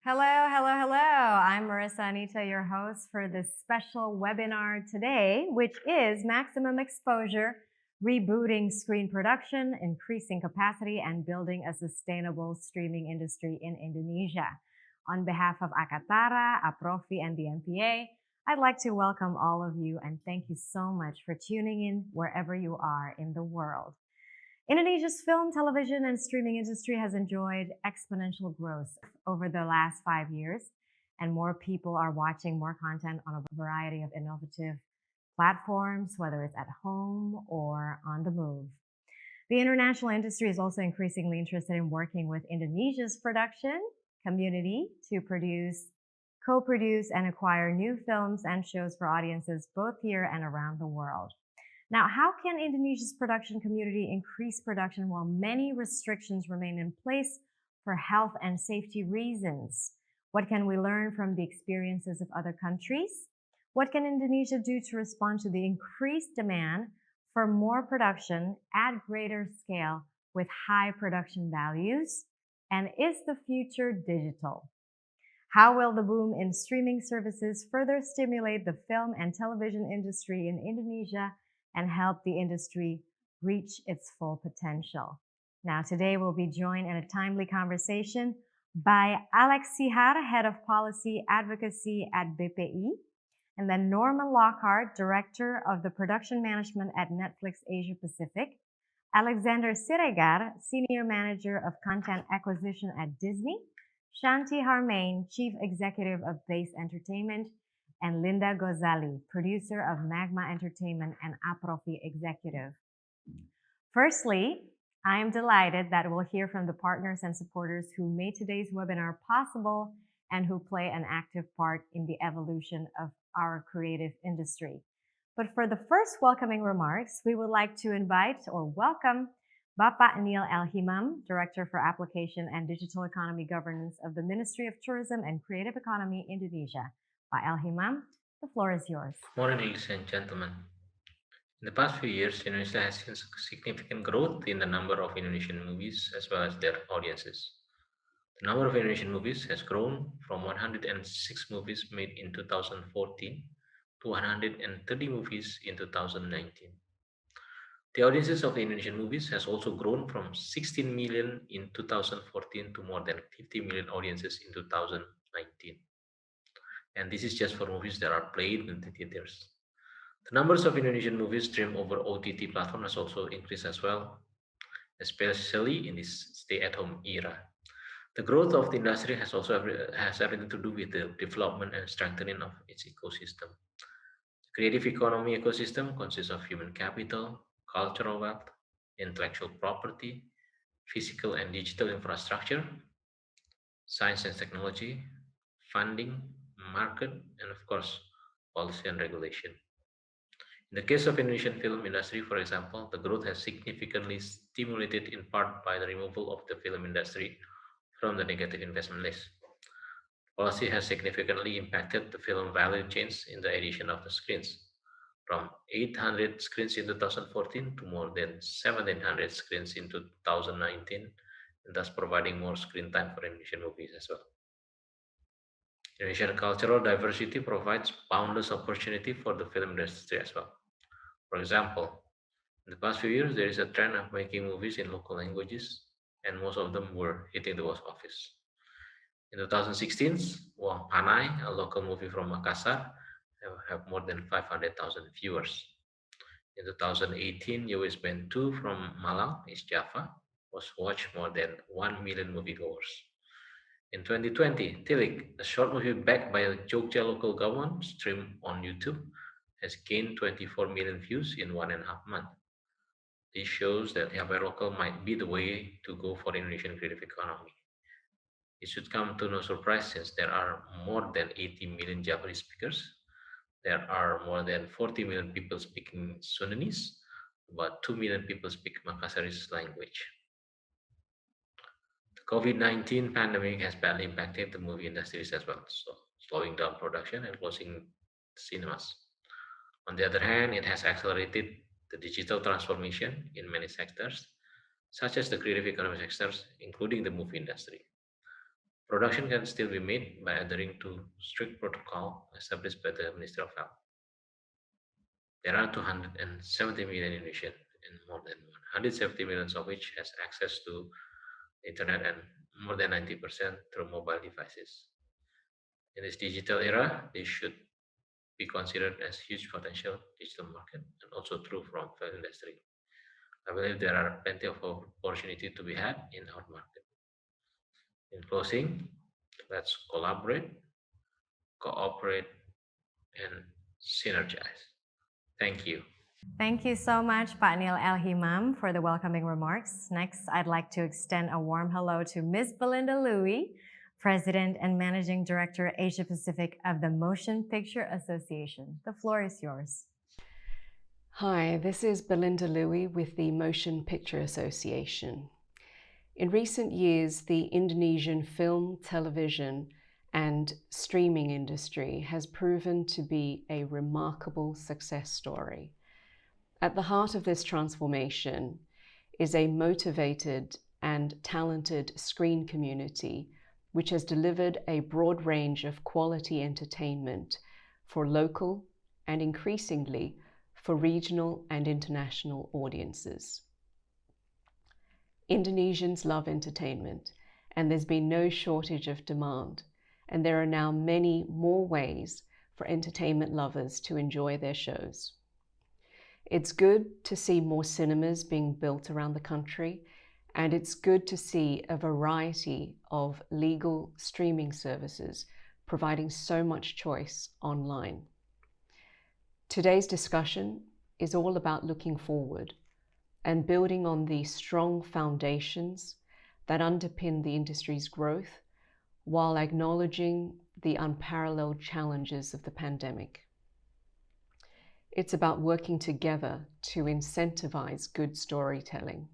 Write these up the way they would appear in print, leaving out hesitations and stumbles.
Hello, hello, hello. I'm Marissa, Anita, your host for this special webinar today, which is Maximum Exposure, Rebooting Screen Production, Increasing Capacity, and Building a Sustainable Streaming Industry in Indonesia. On behalf of Akatara, Aprofi, and the MPA, I'd like to welcome all of you and thank you so much for tuning in wherever you are in the world. Indonesia's film, television, and streaming industry has enjoyed exponential growth over the last 5 years, and more people are watching more content on a variety of innovative platforms, whether it's at home or on the move. The international industry is also increasingly interested in working with Indonesia's production community to produce, co-produce, and acquire new films and shows for audiences both here and around the world. Now, how can Indonesia's production community increase production while many restrictions remain in place for health and safety reasons? What can we learn from the experiences of other countries? What can Indonesia do to respond to the increased demand for more production at greater scale with high production values? And is the future digital? How will the boom in streaming services further stimulate the film and television industry in Indonesia and help the industry reach its full potential? Now, today we'll be joined in a timely conversation by Alex Sihar, Head of Policy Advocacy at BPI, and then Norman Lockhart, Director of the Production Management at Netflix Asia Pacific, Alexander Siregar, Senior Manager of Content Acquisition at Disney, Shanti Harman, Chief Executive of Base Entertainment, and Linda Gozali, producer of Magma Entertainment and Aprofi Executive. Firstly, I am delighted that we'll hear from the partners and supporters who made today's webinar possible and who play an active part in the evolution of our creative industry. But for the first welcoming remarks, we would like to invite or welcome Bapak Neil Elhimam, Director for Application and Digital Economy Governance of the Ministry of Tourism and Creative Economy Indonesia. Pak Elhimam, the floor is yours. Morning, ladies and gentlemen. In the past few years, Indonesia has seen significant growth in the number of Indonesian movies as well as their audiences. The number of Indonesian movies has grown from 106 movies made in 2014 to 130 movies in 2019. The audiences of Indonesian movies has also grown from 16 million in 2014 to more than 50 million audiences in 2019. And this is just for movies that are played in the theaters. The numbers of Indonesian movies streamed over OTT platform has also increased as well, especially in this stay-at-home era. The growth of the industry has also has everything to do with the development and strengthening of its ecosystem. The creative economy ecosystem consists of human capital, cultural wealth, intellectual property, physical and digital infrastructure, science and technology, funding, market, and of course, policy and regulation. In the case of Indonesian film industry, for example, the growth has significantly stimulated in part by the removal of the film industry from the negative investment list. Policy has significantly impacted the film value chains in the addition of the screens, from 800 screens in 2014 to more than 1700 screens in 2019, and thus providing more screen time for Indonesian movies as well. Indonesian cultural diversity provides boundless opportunity for the film industry as well. For example, in the past few years, there is a trend of making movies in local languages, and most of them were hitting the box office. In 2016, Wang Panai, a local movie from Makassar, have more than 500,000 viewers. In 2018, US Band 2 from Malang, East Java, was watched more than 1 million moviegoers. In 2020, Tilik, a short movie backed by the Jogja local government, streamed on YouTube, has gained 24 million views in 1.5 months. This shows that hyperlocal might be the way to go for Indonesian creative economy. It should come to no surprise since there are more than 80 million Japanese speakers. There are more than 40 million people speaking Sundanese. About 2 million people speak Makassarese language. The COVID-19 pandemic has badly impacted the movie industries as well, so slowing down production and closing cinemas. On the other hand, it has accelerated the digital transformation in many sectors, such as the creative economy sectors, including the movie industry. Production can still be made by adhering to strict protocol established by the Ministry of Health. There are 270 million Indonesians, and more than 170 million of which has access to the internet, and more than 90% through mobile devices. In this digital era, this should be considered as huge potential digital market and also true from film industry. I believe there are plenty of opportunity to be had in our market. In closing, let's collaborate, cooperate, and synergize. Thank you. Thank you so much, Pak Neil El Himam, for the welcoming remarks. Next, I'd like to extend a warm hello to Ms. Belinda Louie, President and Managing Director, Asia Pacific of the Motion Picture Association. The floor is yours. Hi, this is Belinda Louie with the Motion Picture Association. In recent years, the Indonesian film, television, and streaming industry has proven to be a remarkable success story. At the heart of this transformation is a motivated and talented screen community which has delivered a broad range of quality entertainment for local and increasingly for regional and international audiences. Indonesians love entertainment, and there's been no shortage of demand, and there are now many more ways for entertainment lovers to enjoy their shows. It's good to see more cinemas being built around the country, and it's good to see a variety of legal streaming services providing so much choice online. Today's discussion is all about looking forward and building on the strong foundations that underpin the industry's growth while acknowledging the unparalleled challenges of the pandemic. It's about working together to incentivize good storytelling.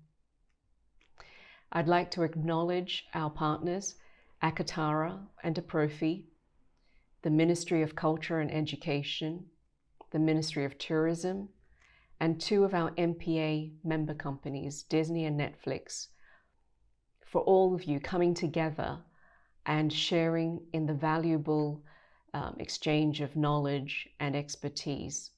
I'd like to acknowledge our partners, Akatara and Aprofi, the Ministry of Culture and Education, the Ministry of Tourism, and two of our MPA member companies, Disney and Netflix, for all of you coming together and sharing in the valuable exchange of knowledge and expertise.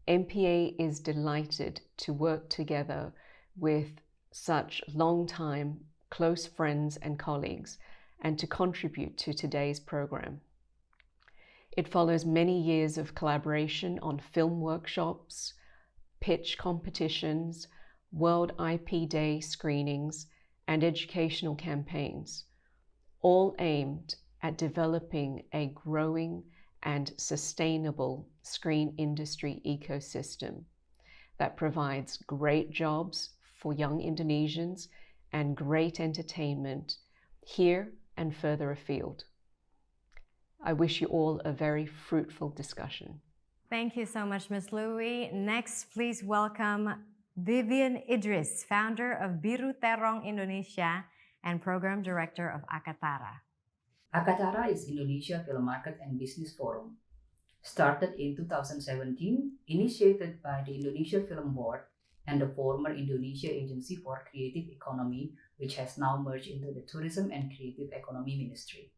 MPA is delighted to work together with such long-time close friends and colleagues and to contribute to today's program. It follows many years of collaboration on film workshops, pitch competitions, World IP Day screenings, and educational campaigns, all aimed at developing a growing and sustainable screen industry ecosystem that provides great jobs for young Indonesians and great entertainment here and further afield. I wish you all a very fruitful discussion. Thank you so much, Ms. Louie. Next, please welcome Vivian Idris, founder of Biru Terong Indonesia and Program Director of Akatara. Akatara is Indonesia Film Market and Business Forum. Started in 2017, initiated by the Indonesia Film Board and the former Indonesia Agency for Creative Economy, which has now merged into the Tourism and Creative Economy Ministry.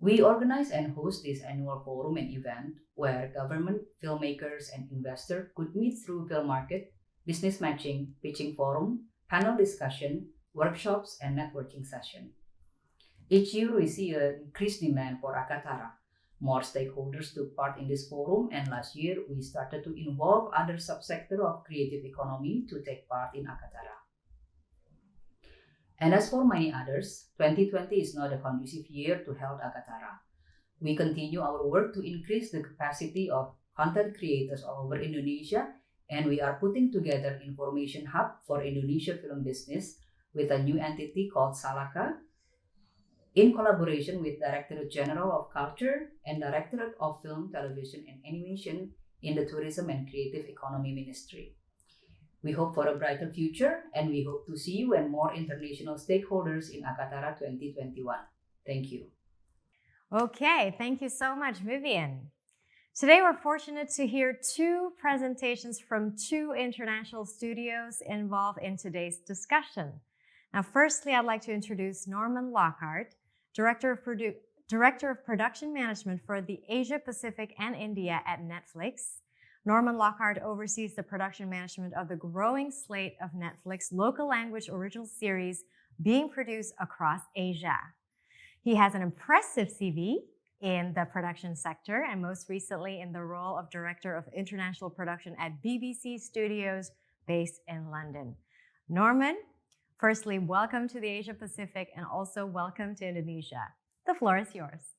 We organize and host this annual forum and event where government, filmmakers, and investors could meet through film market, business matching, pitching forum, panel discussion, workshops, and networking session. Each year we see an increased demand for Akatara. More stakeholders took part in this forum, and last year we started to involve other subsectors of creative economy to take part in Akatara. And as for many others, 2020 is not a conducive year to hold Akatara. We continue our work to increase the capacity of content creators all over Indonesia, and we are putting together information hub for Indonesia film business with a new entity called Salaka, in collaboration with Directorate General of Culture and Directorate of Film, Television and Animation in the Tourism and Creative Economy Ministry. We hope for a brighter future, and we hope to see you and more international stakeholders in Akatara 2021. Thank you. Okay, thank you so much, Vivian. Today we're fortunate to hear two presentations from two international studios involved in today's discussion. Now, firstly, I'd like to introduce Norman Lockhart, Director of Production Management for the Asia Pacific and India at Netflix. Norman Lockhart oversees the production management of the growing slate of Netflix local language original series being produced across Asia. He has an impressive CV in the production sector and most recently in the role of Director of International Production at BBC Studios based in London. Norman, firstly, welcome to the Asia Pacific and also welcome to Indonesia. The floor is yours.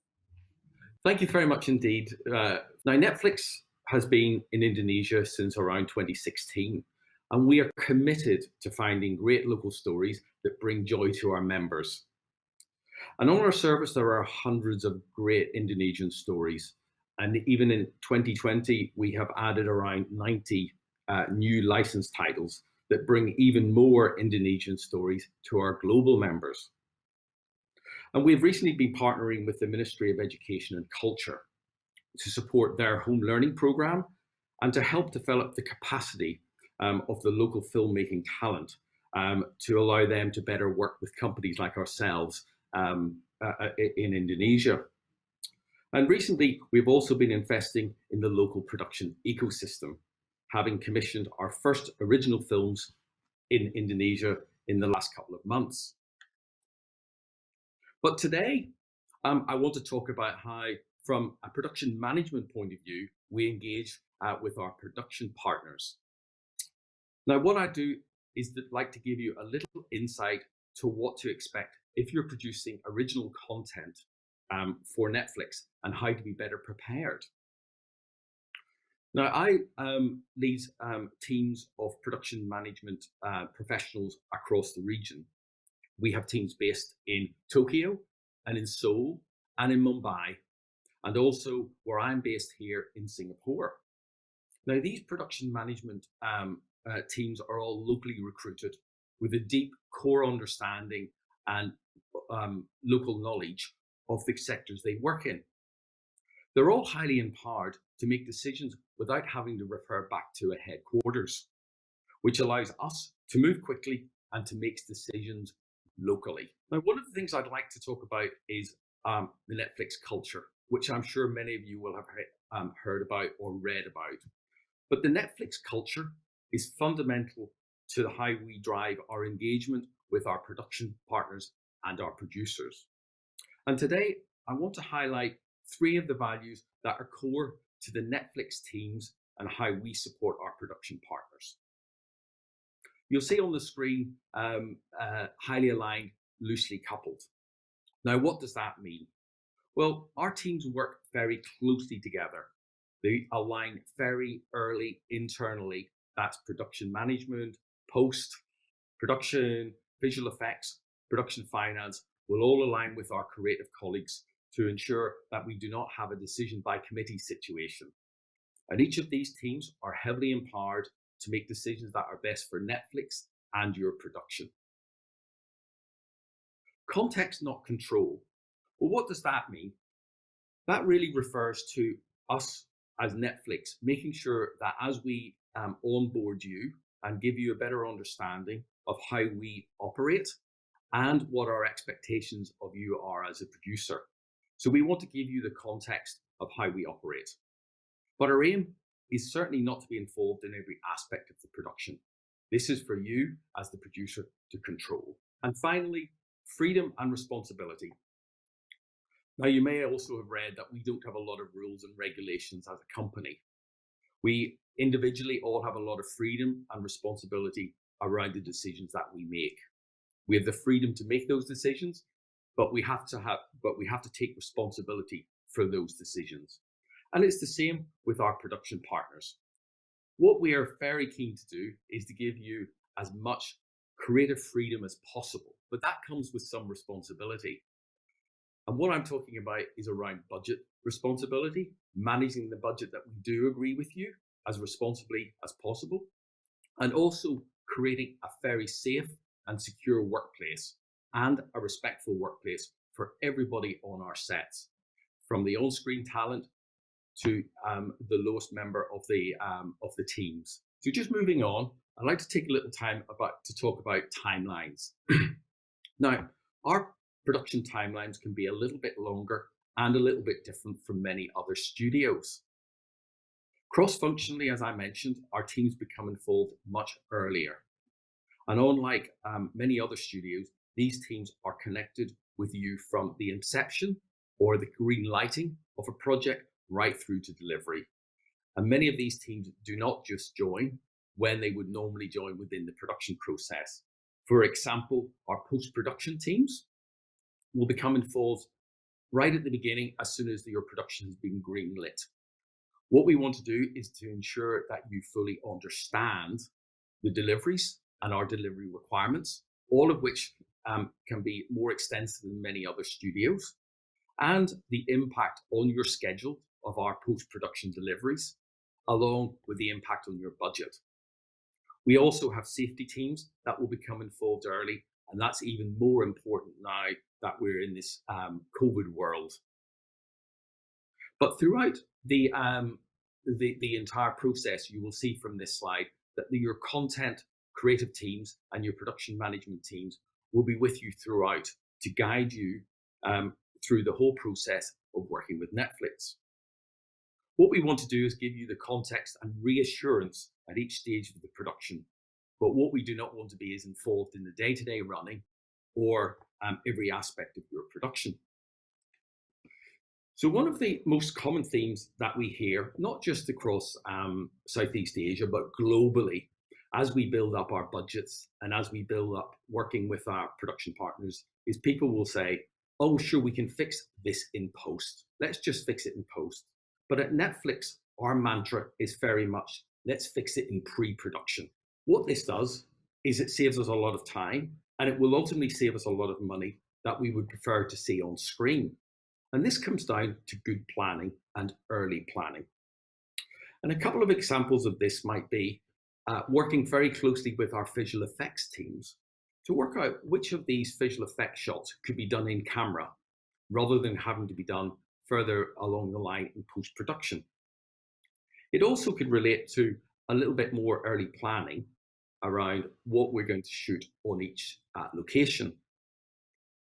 Thank you very much indeed. Now, Netflix has been in Indonesia since around 2016, and we are committed to finding great local stories that bring joy to our members. And on our service, there are hundreds of great Indonesian stories. And even in 2020, we have added around 90 new licensed titles that bring even more Indonesian stories to our global members. And we've recently been partnering with the Ministry of Education and Culture to support their home learning program and to help develop the capacity of the local filmmaking talent to allow them to better work with companies like ourselves in Indonesia. And recently, we've also been investing in the local production ecosystem, having commissioned our first original films in Indonesia in the last couple of months. But today, I want to talk about how, from a production management point of view, we engage with our production partners. Now, what I do is like to give you a little insight to what to expect if you're producing original content for Netflix and how to be better prepared. Now, I lead teams of production management professionals across the region. We have teams based in Tokyo and in Seoul and in Mumbai, and also where I'm based here in Singapore. Now, these production management teams are all locally recruited with a deep core understanding and local knowledge of the sectors they work in. They're all highly empowered to make decisions without having to refer back to a headquarters, which allows us to move quickly and to make decisions locally. Now, one of the things I'd like to talk about is the Netflix culture, which I'm sure many of you will have heard about or read about. But the Netflix culture is fundamental to how we drive our engagement with our production partners and our producers. And today, I want to highlight 3 of the values that are core to the Netflix teams and how we support our production partners. You'll see on the screen, highly aligned, loosely coupled. Now, what does that mean? Well, our teams work very closely together. They align very early internally. That's production management, post-production, visual effects, production finance will all align with our creative colleagues to ensure that we do not have a decision by committee situation. And each of these teams are heavily empowered to make decisions that are best for Netflix and your production. Context, not control. Well, what does that mean? That really refers to us as Netflix, making sure that as we onboard you and give you a better understanding of how we operate and what our expectations of you are as a producer. So we want to give you the context of how we operate. But our aim is certainly not to be involved in every aspect of the production. This is for you as the producer to control. And finally, freedom and responsibility. Now, you may also have read that we don't have a lot of rules and regulations as a company. We individually all have a lot of freedom and responsibility around the decisions that we make. We have the freedom to make those decisions, but we have to take responsibility for those decisions. And it's the same with our production partners. What we are very keen to do is to give you as much creative freedom as possible, but that comes with some responsibility. And what I'm talking about is around budget responsibility, managing the budget that we do agree with you as responsibly as possible, and also creating a very safe and secure workplace and a respectful workplace for everybody on our sets, from the on-screen talent to the lowest member of the teams. So just moving on, I'd like to take a little time to talk about timelines. Now, our production timelines can be a little bit longer and a little bit different from many other studios. Cross-functionally, as I mentioned, our teams become involved much earlier. And unlike many other studios, these teams are connected with you from the inception or the green lighting of a project right through to delivery. And many of these teams do not just join when they would normally join within the production process. For example, our post-production teams will become involved right at the beginning as soon as your production has been greenlit. What we want to do is to ensure that you fully understand the deliveries and our delivery requirements, all of which can be more extensive than many other studios, and the impact on your schedule of our post-production deliveries, along with the impact on your budget. We also have safety teams that will become involved early, and that's even more important now that we're in this COVID world. But throughout the entire process, you will see from this slide that your content creative teams and your production management teams will be with you throughout to guide you through the whole process of working with Netflix. What we want to do is give you the context and reassurance at each stage of the production. But what we do not want to be is involved in the day-to-day running or every aspect of your production. So one of the most common themes that we hear, not just across Southeast Asia, but globally, as we build up our budgets and as we build up working with our production partners, is people will say, oh, sure, we can fix this in post. Let's just fix it in post. But at Netflix, our mantra is very much, let's fix it in pre-production. What this does is it saves us a lot of time, and it will ultimately save us a lot of money that we would prefer to see on screen. And this comes down to good planning and early planning. And a couple of examples of this might be working very closely with our visual effects teams to work out which of these visual effects shots could be done in camera rather than having to be done further along the line in post-production. It also could relate to a little bit more early planning around what we're going to shoot on each location,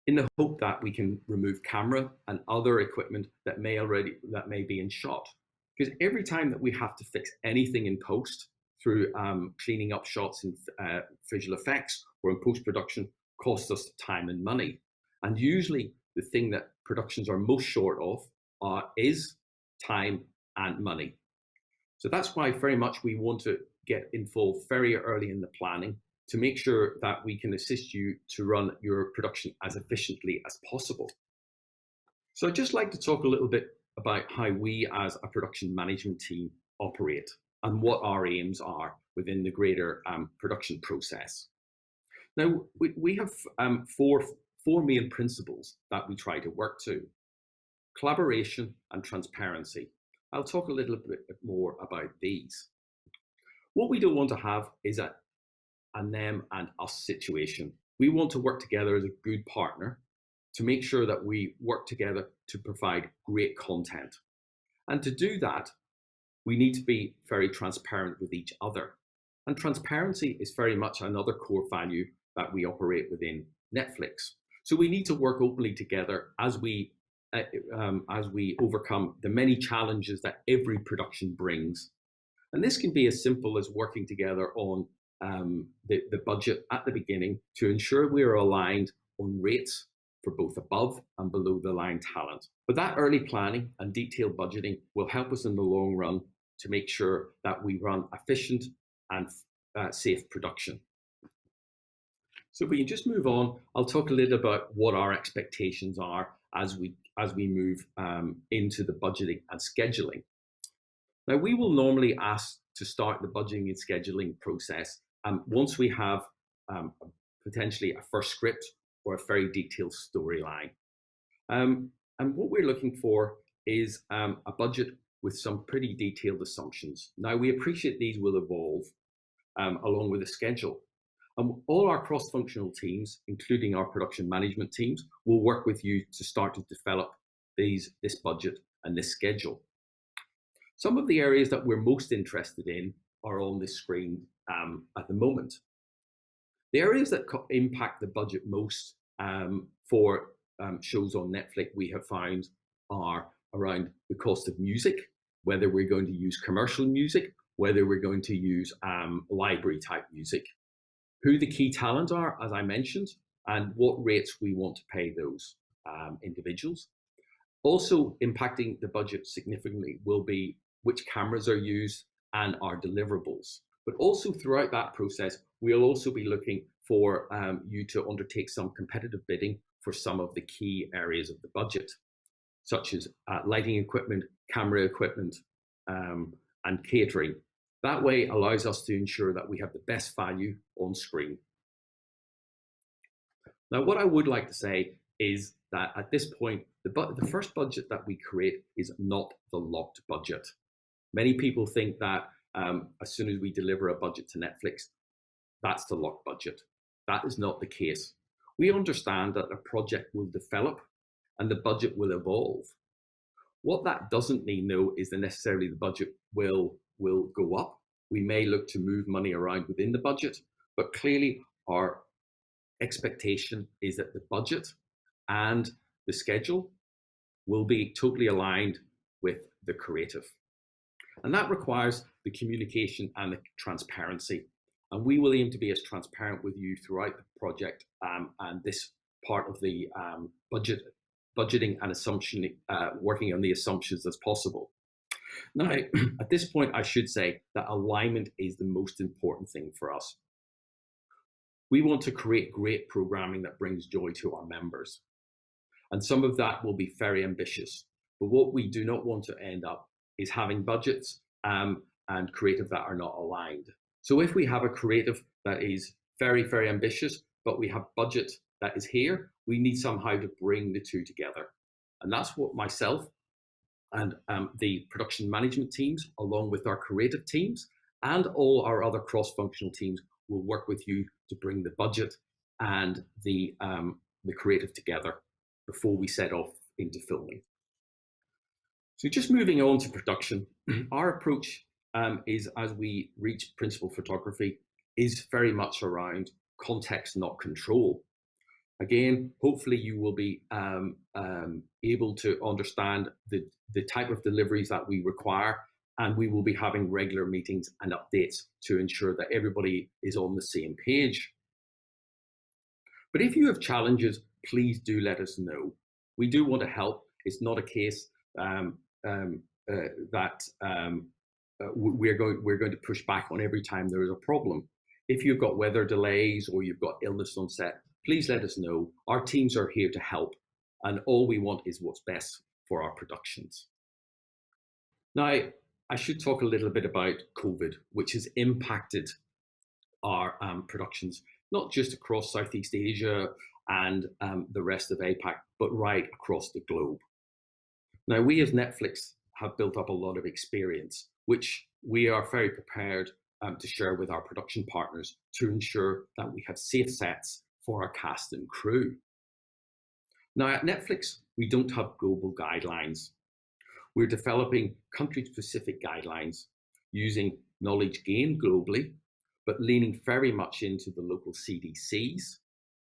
in the hope that we can remove camera and other equipment that may be in shot. Because every time that we have to fix anything in post through cleaning up shots in visual effects or in post-production costs us time and money. And usually the thing that productions are most short of is time and money. So that's why very much we want to get involved very early in the planning to make sure that we can assist you to run your production as efficiently as possible. So I'd just like to talk a little bit about how we as a production management team operate and what our aims are within the greater production process. Now, we have four main principles that we try to work to: collaboration and transparency. I'll talk a little bit more about these. What we don't want to have is a them and us situation. We want to work together as a good partner to make sure that we work together to provide great content. And to do that, we need to be very transparent with each other. And transparency is very much another core value that we operate within Netflix. So we need to work openly together as we overcome the many challenges that every production brings. And this can be as simple as working together on the budget at the beginning to ensure we are aligned on rates for both above and below the line talent. But that early planning and detailed budgeting will help us in the long run to make sure that we run efficient and safe production. So if we can just move on, I'll talk a little about what our expectations are as we move into the budgeting and scheduling. Now, we will normally ask to start the budgeting and scheduling process once we have potentially a first script or a very detailed storyline. And what we're looking for is a budget with some pretty detailed assumptions. Now, we appreciate these will evolve along with the schedule. All our cross-functional teams, including our production management teams, will work with you to start to develop this budget and this schedule. Some of the areas that we're most interested in are on this screen at the moment. The areas that impact the budget most for shows on Netflix we have found are around the cost of music, whether we're going to use commercial music, whether we're going to use library type music, who the key talent are, as I mentioned, and what rates we want to pay those individuals. Also impacting the budget significantly will be which cameras are used and our deliverables. But also throughout that process, we'll also be looking for you to undertake some competitive bidding for some of the key areas of the budget, such as lighting equipment, camera equipment, and catering. That way allows us to ensure that we have the best value on screen. Now, what I would like to say is that at this point, the first budget that we create is not the locked budget. Many people think that as soon as we deliver a budget to Netflix, that's the locked budget. That is not the case. We understand that a project will develop and the budget will evolve. What that doesn't mean, though, is that necessarily the budget will go up. We may look to move money around within the budget, but clearly our expectation is that the budget and the schedule will be totally aligned with the creative. And that requires the communication and the transparency. And we will aim to be as transparent with you throughout the project and this part of the budgeting and assumption, working on the assumptions as possible. Now, at this point, I should say that alignment is the most important thing for us. We want to create great programming that brings joy to our members. And some of that will be very ambitious. But what we do not want to end up is having budgets and creative that are not aligned. So if we have a creative that is very, very ambitious, but we have budget that is here, we need somehow to bring the two together. And that's what myself and the production management teams, along with our creative teams and all our other cross-functional teams, will work with you to bring the budget and the creative together before we set off into filming. So just moving on to production, our approach is, as we reach principal photography, is very much around context, not control. Again, hopefully you will be able to understand the type of deliveries that we require, and we will be having regular meetings and updates to ensure that everybody is on the same page. But if you have challenges, please do let us know. We do want to help. It's not a case that we're going to push back on every time there is a problem. If you've got weather delays or you've got illness on set, please let us know. Our teams are here to help, and all we want is what's best for our productions. Now, I should talk a little bit about COVID, which has impacted our productions, not just across Southeast Asia and the rest of APAC, but right across the globe. Now, we as Netflix have built up a lot of experience, which we are very prepared to share with our production partners to ensure that we have safe sets for our cast and crew. Now, at Netflix, we don't have global guidelines. We're developing country-specific guidelines using knowledge gained globally, but leaning very much into the local CDCs,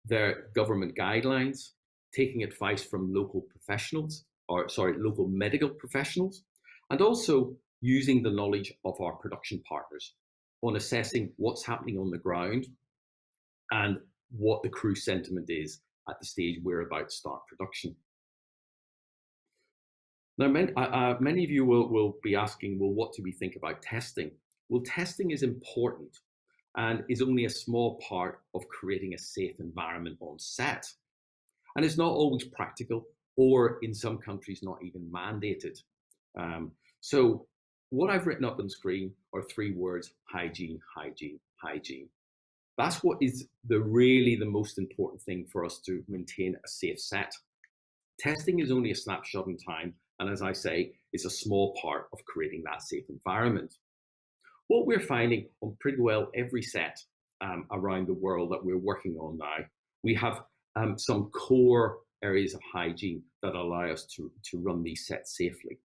their government guidelines, taking advice from local medical professionals, and also using the knowledge of our production partners on assessing what's happening on the ground and what the crew sentiment is at the stage we're about to start production. Now, many of you will be asking, well, what do we think about testing? Well, testing is important and is only a small part of creating a safe environment on set. And it's not always practical, or in some countries, not even mandated. So what I've written up on screen are 3 words: hygiene, hygiene, hygiene. That's what is really the most important thing for us to maintain a safe set. Testing is only a snapshot in time, and as I say, it's a small part of creating that safe environment. What we're finding on pretty well every set around the world that we're working on now, we have some core areas of hygiene that allow us to run these sets safely.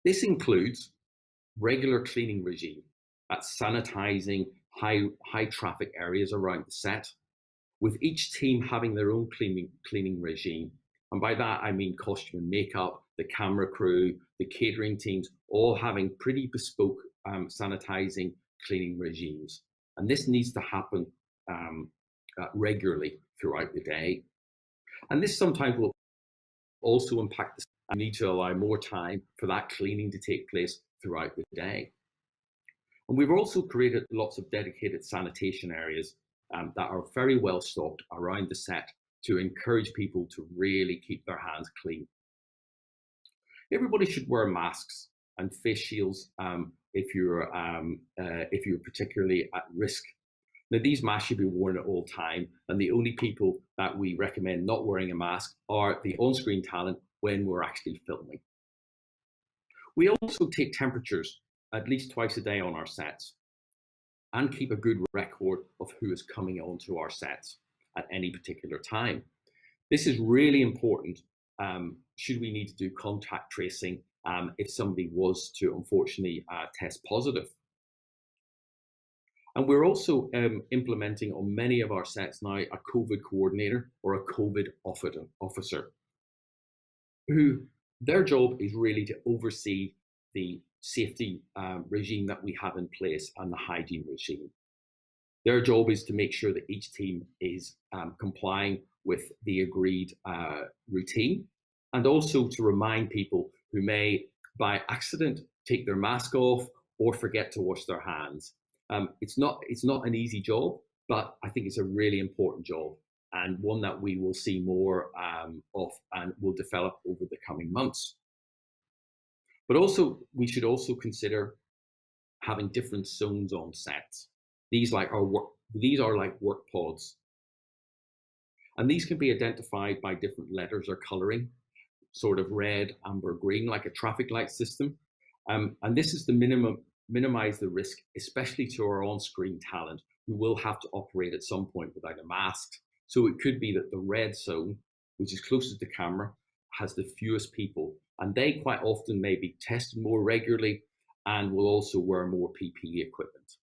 This includes regular cleaning regime, that's sanitizing high traffic areas around the set. with each team having their own cleaning regime. And by that, I mean costume and makeup, the camera crew, the catering teams, all having pretty bespoke sanitizing cleaning regimes. And this needs to happen regularly throughout the day. And this sometimes will also impact the need to allow more time for that cleaning to take place throughout the day. And we've also created lots of dedicated sanitation areas that are very well stocked around the set to encourage people to really keep their hands clean. Everybody should wear masks and face shields if you're particularly at risk. Now, these masks should be worn at all time, and the only people that we recommend not wearing a mask are the on-screen talent when we're actually filming. We also take temperatures at least twice a day on our sets and keep a good record of who is coming onto our sets at any particular time. This is really important should we need to do contact tracing if somebody was to unfortunately test positive. And we're also implementing on many of our sets now a COVID coordinator or a COVID officer, who their job is really to oversee the safety regime that we have in place and the hygiene regime. Their job is to make sure that each team is complying with the agreed routine, and also to remind people who may by accident take their mask off or forget to wash their hands. It's not an easy job, but I think it's a really important job, and one that we will see more of and will develop over the coming months. But also, we should also consider having different zones on sets. These are like work pods, and these can be identified by different letters or coloring, sort of red, amber, green, like a traffic light system. And this is to minimize the risk, especially to our on-screen talent, who will have to operate at some point without a mask. So it could be that the red zone, which is closest to camera, has the fewest people, and they quite often may be tested more regularly and will also wear more PPE equipment.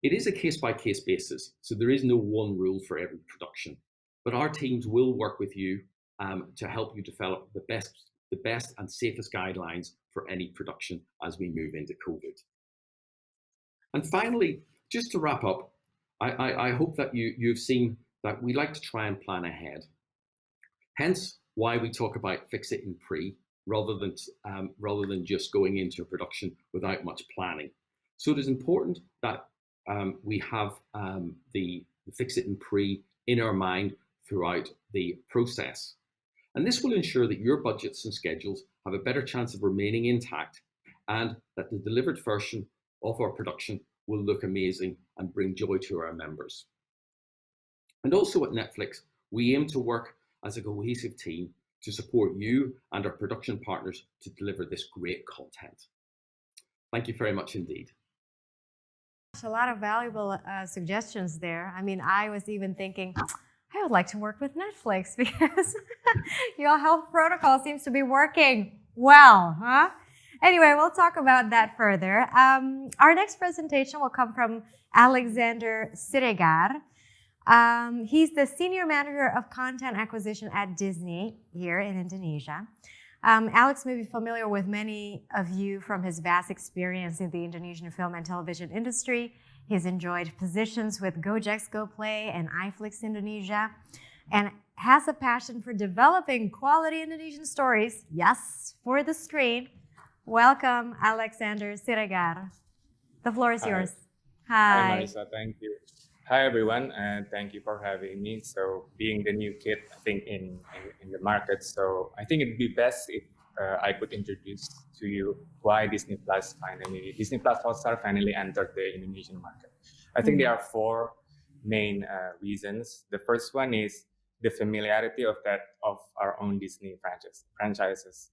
It is a case-by-case basis, so there is no one rule for every production, but our teams will work with you to help you develop the best and safest guidelines for any production as we move into COVID. And finally, just to wrap up, I hope that you've seen that we like to try and plan ahead. Hence why we talk about fix it in pre, rather than just going into a production without much planning. So it is important that we have the fix it in pre in our mind throughout the process. And this will ensure that your budgets and schedules have a better chance of remaining intact, and that the delivered version of our production will look amazing and bring joy to our members. And also at Netflix, we aim to work as a cohesive team to support you and our production partners to deliver this great content. Thank you very much indeed. A lot of valuable suggestions there. I mean, I was even thinking, I would like to work with Netflix because your health protocol seems to be working well, huh? Anyway, we'll talk about that further. Our next presentation will come from Alexander Siregar. He's the Senior Manager of Content Acquisition at Disney here in Indonesia. Alex may be familiar with many of you from his vast experience in the Indonesian film and television industry. He's enjoyed positions with Gojek's GoPlay and iFlix Indonesia, and has a passion for developing quality Indonesian stories, yes, for the screen. Welcome, Alexander Siregar. The floor is yours. Hi, Marissa. Thank you. Hi, everyone, and thank you for having me. So, being the new kid, I think in the market, so I think it'd be best if I could introduce to you why Disney Plus Hotstar finally entered the Indonesian market. I think there are four main reasons. The first one is the familiarity of our own Disney franchises.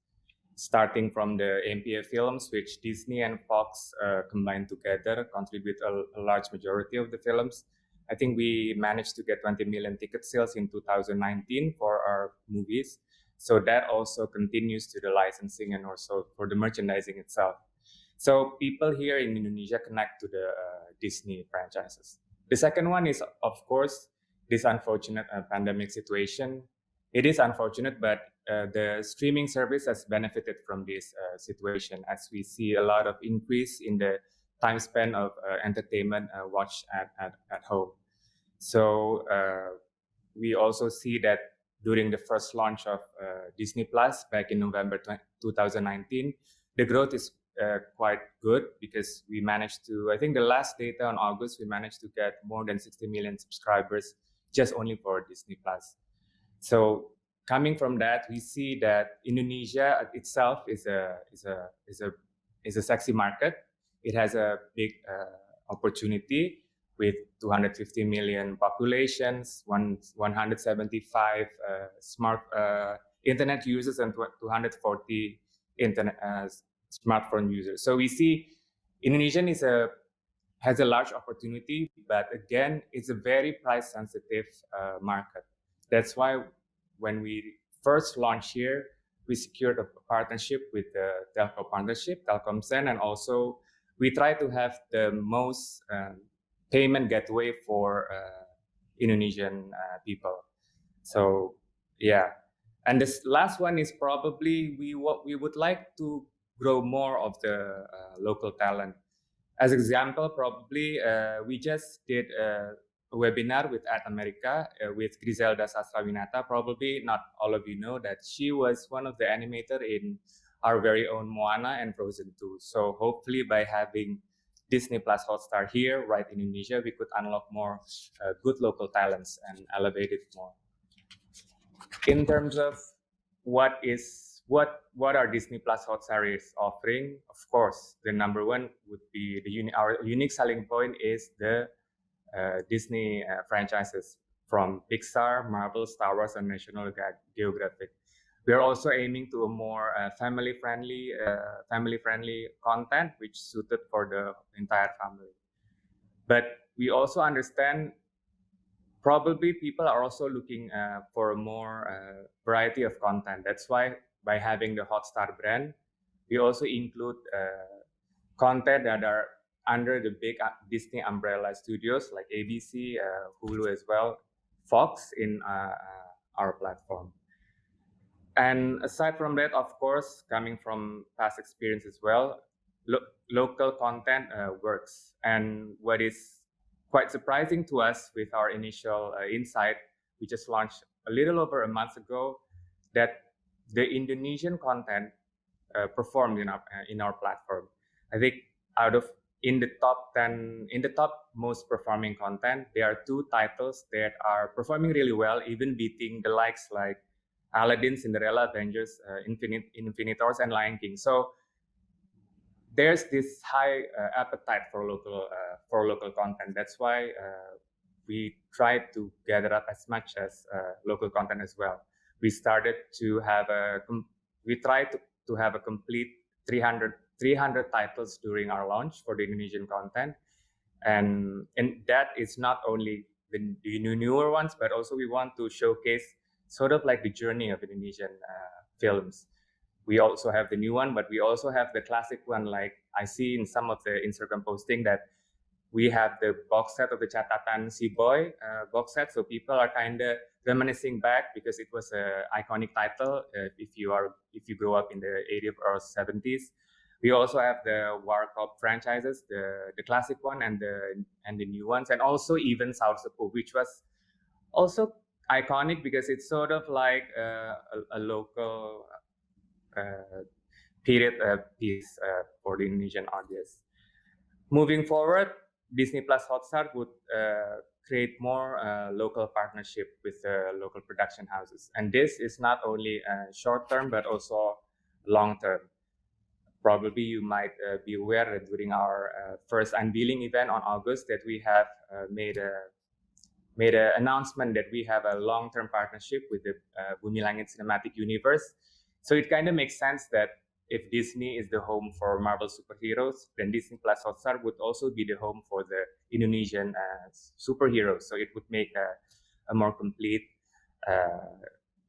Starting from the MPA films, which Disney and Fox combined together, contribute a large majority of the films. I think we managed to get 20 million ticket sales in 2019 for our movies. So that also continues to the licensing and also for the merchandising itself. So people here in Indonesia connect to the Disney franchises. The second one is, of course, this unfortunate pandemic situation. It is unfortunate, but the streaming service has benefited from this situation, as we see a lot of increase in the time spent of entertainment watched at home. So we also see that during the first launch of Disney Plus back in November 2019, the growth is quite good, because we managed to, I think the last data on August, we managed to get more than 60 million subscribers just only for Disney Plus. So coming from that, we see that Indonesia itself is a sexy market. It has a big opportunity with 250 million populations, 175 smart internet users, and 240 internet smartphone users. So we see Indonesian has a large opportunity, but again, it's a very price sensitive market. That's why when we first launched here, we secured a partnership with the telco partnership, Telkomsel, and also we try to have the most payment gateway for Indonesian people. So yeah, and this last one is probably we would like to grow more of the local talent. As example, probably we just did a webinar with Ad America with Griselda Sastrawinata. Probably not all of you know that she was one of the animator in our very own Moana and Frozen 2. So hopefully by having Disney Plus Hotstar here, right in Indonesia, we could unlock more good local talents and elevate it more. In terms of what our Disney Plus Hotstar is offering, of course, the number one would be our unique selling point is the Disney franchises from Pixar, Marvel, Star Wars, and National Geographic. We are also aiming to a more family-friendly content, which suited for the entire family. But we also understand probably people are also looking for a more variety of content. That's why by having the Hotstar brand, we also include content that are under the big Disney umbrella studios like ABC, Hulu as well, Fox in our platform. And aside from that, of course, coming from past experience as well, local content works. And what is quite surprising to us with our initial insight, we just launched a little over a month ago, that the Indonesian content performed in our platform. I think in the top most performing content, there are two titles that are performing really well, even beating the likes like Aladdin, Cinderella, Avengers, Infinite Wars, and Lion King. So there's this high appetite for local content. That's why we try to gather up as much as local content as well. We started to have we tried to have a complete 300 titles during our launch for the Indonesian content, and that is not only the newer ones, but also we want to showcase sort of like the journey of Indonesian films. We also have the new one, but we also have the classic one. Like I see in some of the Instagram posting that we have the box set of the Catatan Si Boy box set. So people are kind of reminiscing back because it was an iconic title. If you grow up in the 80s or 70s, we also have the Warkop franchises, the classic one and the new ones, and also even Saur Sepuh, which was also iconic because it's sort of like a local period piece for the Indonesian audience. Moving forward, Disney Plus Hotstar would create more local partnership with local production houses. And this is not only short term, but also long term. Probably you might be aware that during our first unveiling event on August that we have made an announcement that we have a long-term partnership with the Bumi Langit Cinematic Universe. So it kind of makes sense that if Disney is the home for Marvel superheroes, then Disney Plus Hotstar would also be the home for the Indonesian superheroes. So it would make a more complete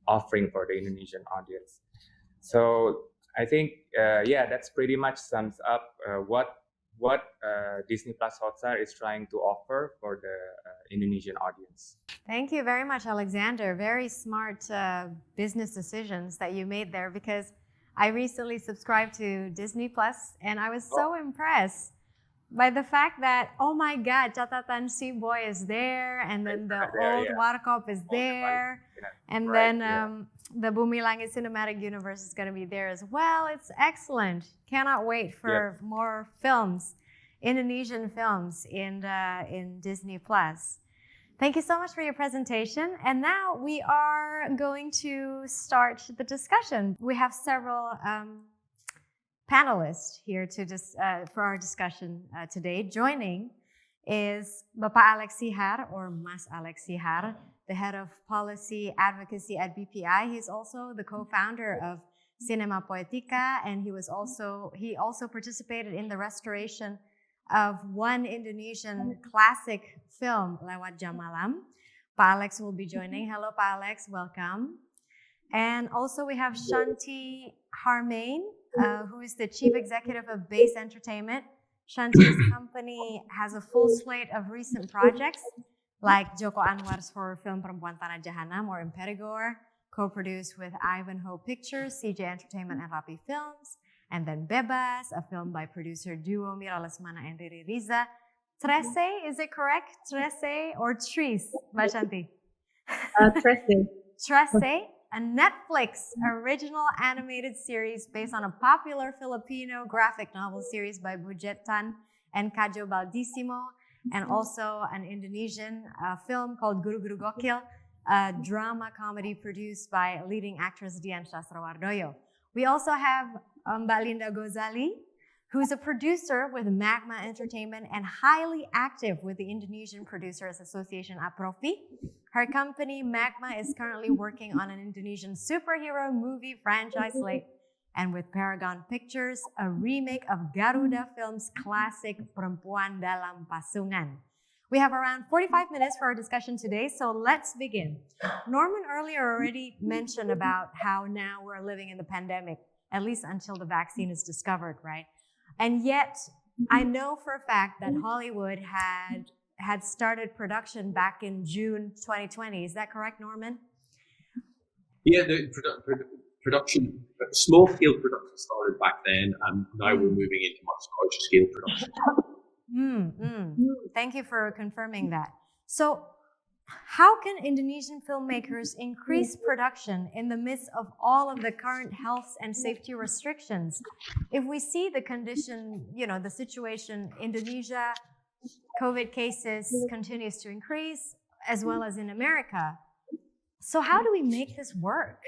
offering for the Indonesian audience. So I think, that's pretty much sums up what what Disney Plus Hotstar is trying to offer for the Indonesian audience. Thank you very much, Alexander. Very smart business decisions that you made there, because I recently subscribed to Disney Plus and I was so impressed by the fact that, oh my God, Catatan Si Boy is there, and then the old Warkop is there, and then the Bumi Langit Cinematic Universe is going to be there as well. It's excellent. Cannot wait for more films, Indonesian films in Disney Plus. Thank you so much for your presentation. And now we are going to start the discussion. We have several panelists here for our discussion today. Joining is Bapak Alex Sihar, or Mas Alex Sihar, the head of policy advocacy at BPI. He's also the co-founder of Cinema Poetica, and he also participated in the restoration of one Indonesian classic film, Lewat Jam Malam. Pak Alex will be joining. Hello, Pak Alex, welcome. And also we have Shanti Harman, who is the chief executive of Base Entertainment. Shanti's company has a full slate of recent projects like Joko Anwar's horror film Perempuan Tanah Jahanam, or Imperigor, co-produced with Ivanhoe Pictures, CJ Entertainment, and Rapi Films. And then Bebas, a film by producer duo Mira Lesmana and Riri Riza. Trese, is it correct? Trese or Trees, Mbak Shanti? Trese. Trese, a Netflix original animated series based on a popular Filipino graphic novel series by Bujetan and Kajo Baldissimo, and also an Indonesian film called Guru Guru Gokil, a drama comedy produced by leading actress Dian Sastrowardoyo. We also have Mbak Linda Gozali, who's a producer with Magma Entertainment and highly active with the Indonesian Producers Association APROFI. Her company, Magma, is currently working on an Indonesian superhero movie franchise slate, and with Paragon Pictures, a remake of Garuda Films' classic Perempuan Dalam Pasungan. We have around 45 minutes for our discussion today, so let's begin. Norman earlier already mentioned about how now we're living in the pandemic, at least until the vaccine is discovered, right? And yet, I know for a fact that Hollywood had started production back in June 2020. Is that correct, Norman? Yeah, the production, small-scale production started back then, and now we're moving into much larger-scale production. Thank you for confirming that. So, how can Indonesian filmmakers increase production in the midst of all of the current health and safety restrictions? If we see the condition, the situation, Indonesia, COVID cases continues to increase, as well as in America. So how do we make this work?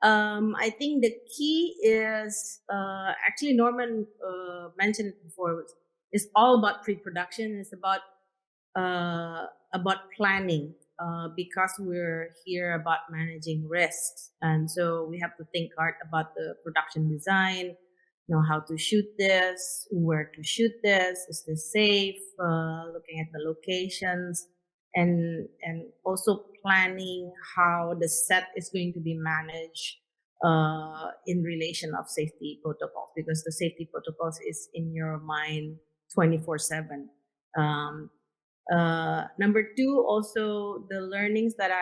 I think the key is, actually Norman mentioned it before, it's all about pre-production. It's about planning, because we're here about managing risks. And so we have to think hard about the production design, how to shoot this, where to shoot this, is this safe, looking at the locations, and also planning how the set is going to be managed in relation of safety protocols, because the safety protocols is in your mind 24/7. Number two, also the learnings that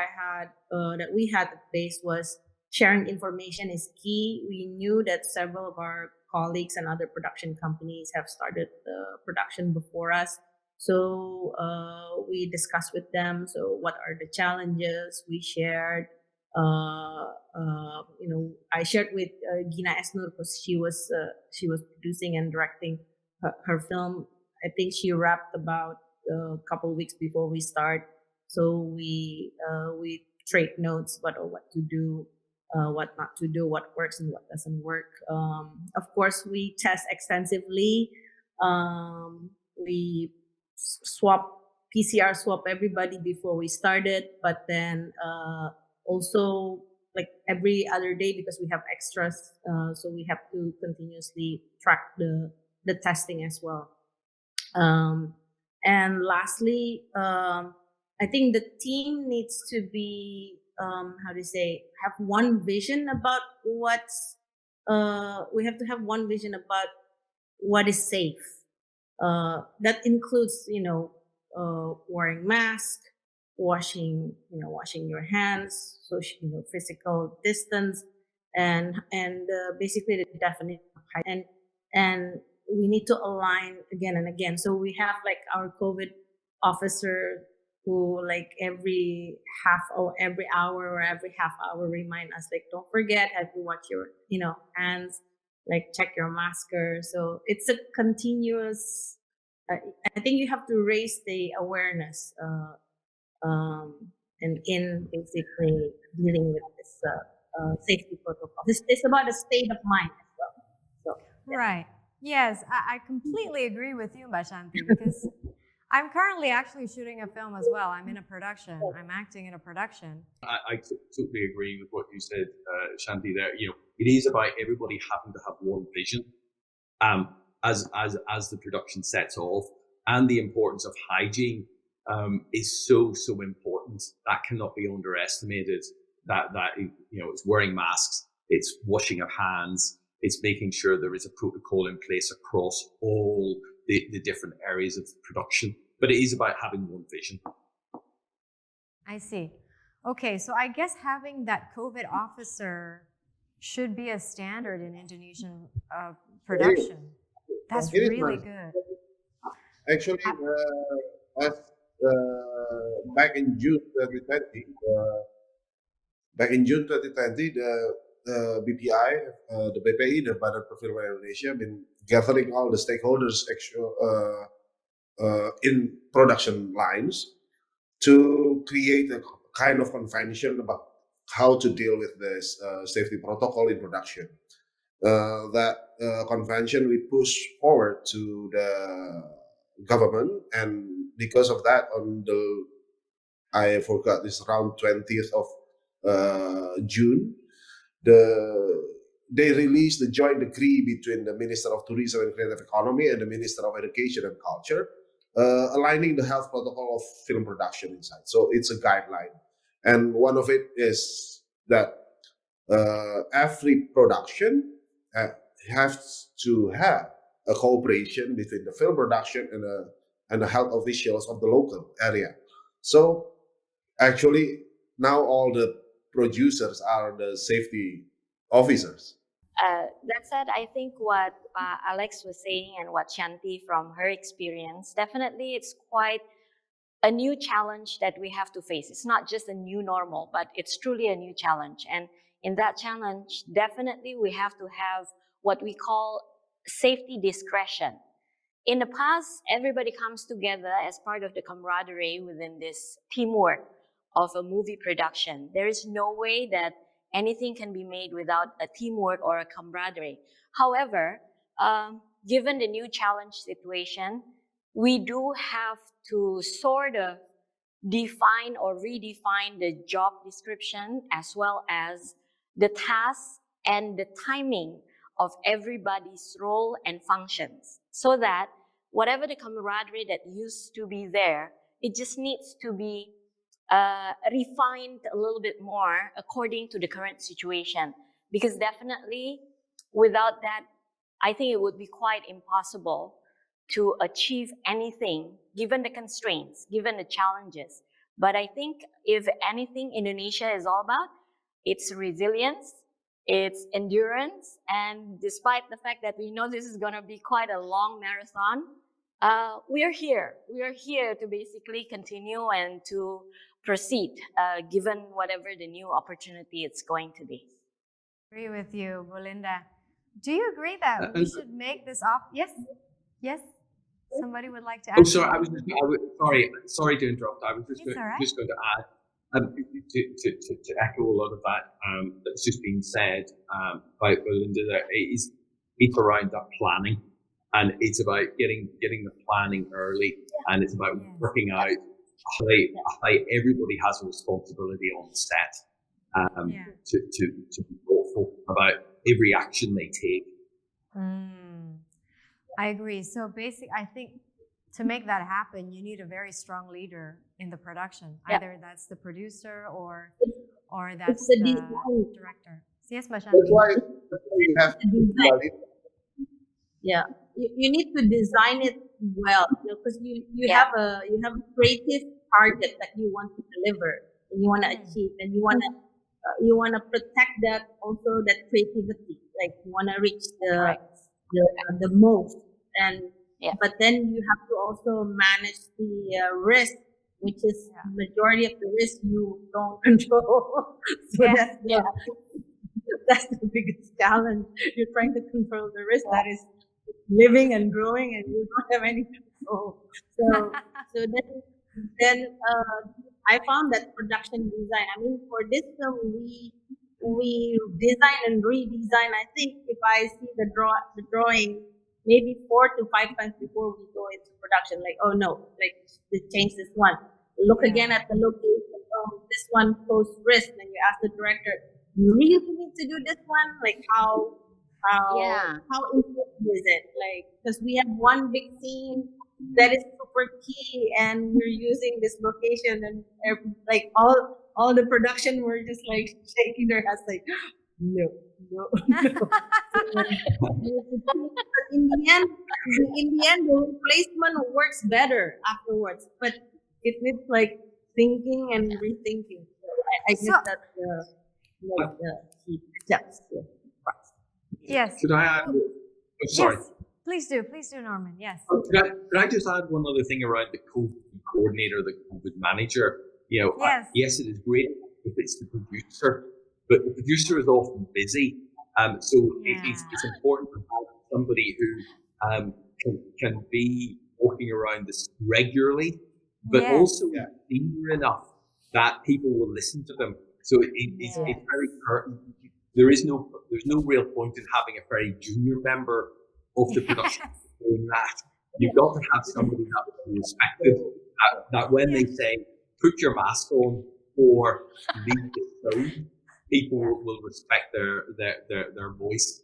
we had at Base was sharing information is key. We knew that several of our colleagues and other production companies have started the production before us. So we discussed with them. So what are the challenges? We shared. I shared with Gina Esnur, because she was producing and directing her film. I think she wrapped about a couple of weeks before we start. So we trade notes what to do, what not to do, what works and what doesn't work. Of course, we test extensively. We PCR swap everybody before we started, but then also like every other day, because we have extras, so we have to continuously track the testing as well. And lastly, I think the team needs to be have one vision about we have to have one vision about what is safe. That includes, wearing mask, washing your hands, physical distance, and basically the definition of hygiene. And we need to align again and again. So we have like our COVID officer who like every hour or every half hour remind us like, don't forget, have to wash your hands, like check your masker. So it's a continuous. I think you have to raise the awareness and in basically dealing with this safety protocol. It's about a state of mind as well. So yeah. Right. Yes, I completely agree with you, Mbak Shanti, because I'm currently actually shooting a film as well. I'm in a production. I'm acting in a production. I totally agree with what you said, Shanti. There, it is about everybody having to have one vision, as the production sets off, and the importance of hygiene is so important. That cannot be underestimated. That it's wearing masks, it's washing of hands, it's making sure there is a protocol in place across all the different areas of production. But it is about having one vision. I see. Okay, so I guess having that COVID officer should be a standard in Indonesian production. That's really good. Actually, back in June 2020, the BPI, the BPI, the Badan Perfilman Indonesia, been gathering all the stakeholders in production lines to create a kind of convention about how to deal with this safety protocol in production. That convention we push forward to the government, and because of that, I forgot, this around 20th of June, they released the joint decree between the Minister of Tourism and Creative Economy and the Minister of Education and Culture, aligning the health protocol of film production inside. So it's a guideline, and one of it is that every production has to have a cooperation between the film production and the health officials of the local area. So actually, now all the producers are the safety officers. That said, I think what Alex was saying and what Shanti from her experience, definitely it's quite a new challenge that we have to face. It's not just a new normal, but it's truly a new challenge. And in that challenge, definitely we have to have what we call safety discretion. In the past, everybody comes together as part of the camaraderie within this teamwork of a movie production. There is no way that anything can be made without a teamwork or a camaraderie. However, given the new challenge situation, we do have to sort of define or redefine the job description as well as the tasks and the timing of everybody's role and functions, so that whatever the camaraderie that used to be there, it just needs to be refined a little bit more according to the current situation. Because definitely without that, I think it would be quite impossible to achieve anything given the constraints, given the challenges. But I think if anything Indonesia is all about, it's resilience, it's endurance, and despite the fact that we know this is going to be quite a long marathon, we are here. We are here to basically continue and to proceed, given whatever the new opportunity it's going to be. I agree with you, Belinda. Do you agree that we should make this off? Yes, yes. Somebody would like to ask. Oh, sorry. Sorry to interrupt. I was just going to add. To echo a lot of that that's just been said by Belinda, that it's around that planning, and it's about getting the planning early, and it's about working out how everybody has a responsibility on the set to be thoughtful about every action they take. I agree. So basically, I think to make that happen, you need a very strong leader in the production. Either that's the producer or that's the director. Yes, Mbak Shanti. That's why you have to Yeah, you need to design it well, because you Yeah. have a creative target that you want to deliver and you want to achieve, and you want to protect that also, that creativity. Like you want to reach Correct. the most, and Yeah. but then you have to also manage the risk, which is majority of the risk you don't control. So Yeah. that's the biggest challenge. You're trying to control the risk that is living and growing, and you don't have any control. So then I found that production design. I mean, for this film, we design and redesign. I think if I see the drawing maybe 4 to 5 times before we go into production, like, oh no, like to change this one. Look again at the location. Oh, this one poses risk. Then you ask the director, you really need to do this one? Like how important is it? Like, because we have one big scene that is super key, and we're using this location, and like all the production were just like shaking their heads, like no. in the end, the replacement works better afterwards, but it needs like thinking and rethinking. So I guess that's the key steps. Yes. Could I add? Sorry. Yes. Please do, Norman. Yes. Could I just add one other thing around the COVID coordinator, the COVID manager? Yes, it is great if it's the producer, but the producer is often busy. It's important to have somebody who can be walking around this regularly, but also senior enough that people will listen to them. So it's very pertinent. There's no real point in having a very junior member of the production doing that. You've got to have somebody that will be respected. That when they say put your mask on or leave the show, people will respect their voice.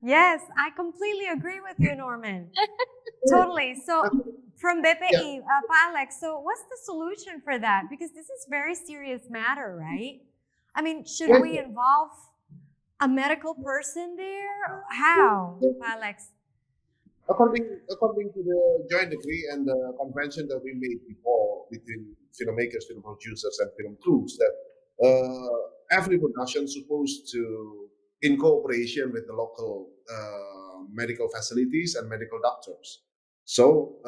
Yes, I completely agree with you, Norman. Totally. So from BPI, Pa Alex, so what's the solution for that? Because this is very serious matter, right? I mean, should we involve a medical person there? How, Pa Alex? According to the joint decree and the convention that we made before between filmmakers, film producers, and film crews, that every production is supposed to, in cooperation with the local medical facilities and medical doctors. So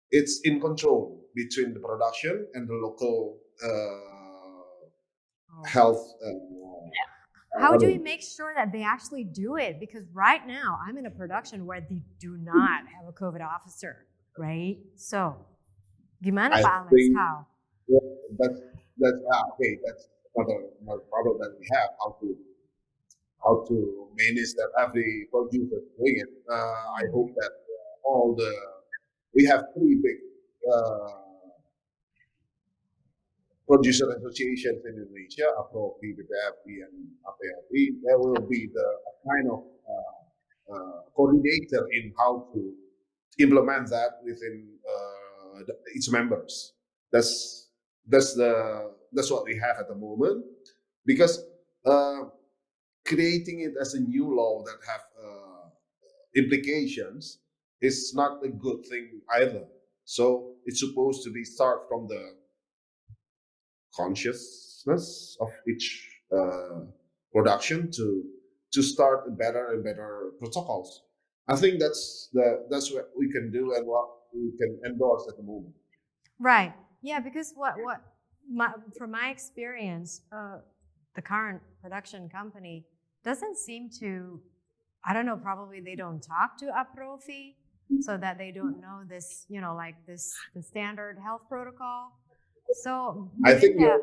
it's in control between the production and the local health. How do we make sure that they actually do it? Because right now, I'm in a production where they do not have a COVID officer, right? So, gimana Pa Alex? How? That's another problem that we have. How to manage that every producer is doing it. I hope that we have 3 big producer associations in Indonesia, APROFI, BPFI, and APFI. There will be the kind of coordinator in how to implement that within its members. That's what we have at the moment, because creating it as a new law that have implications is not a good thing either. So it's supposed to be start from the consciousness of each production to start better and better protocols. I think that's what we can do and what we can endorse at the moment. Right. Yeah, because from my experience, the current production company doesn't seem to, I don't know, probably they don't talk to APROFI so that they don't know this, the standard health protocol. So I think your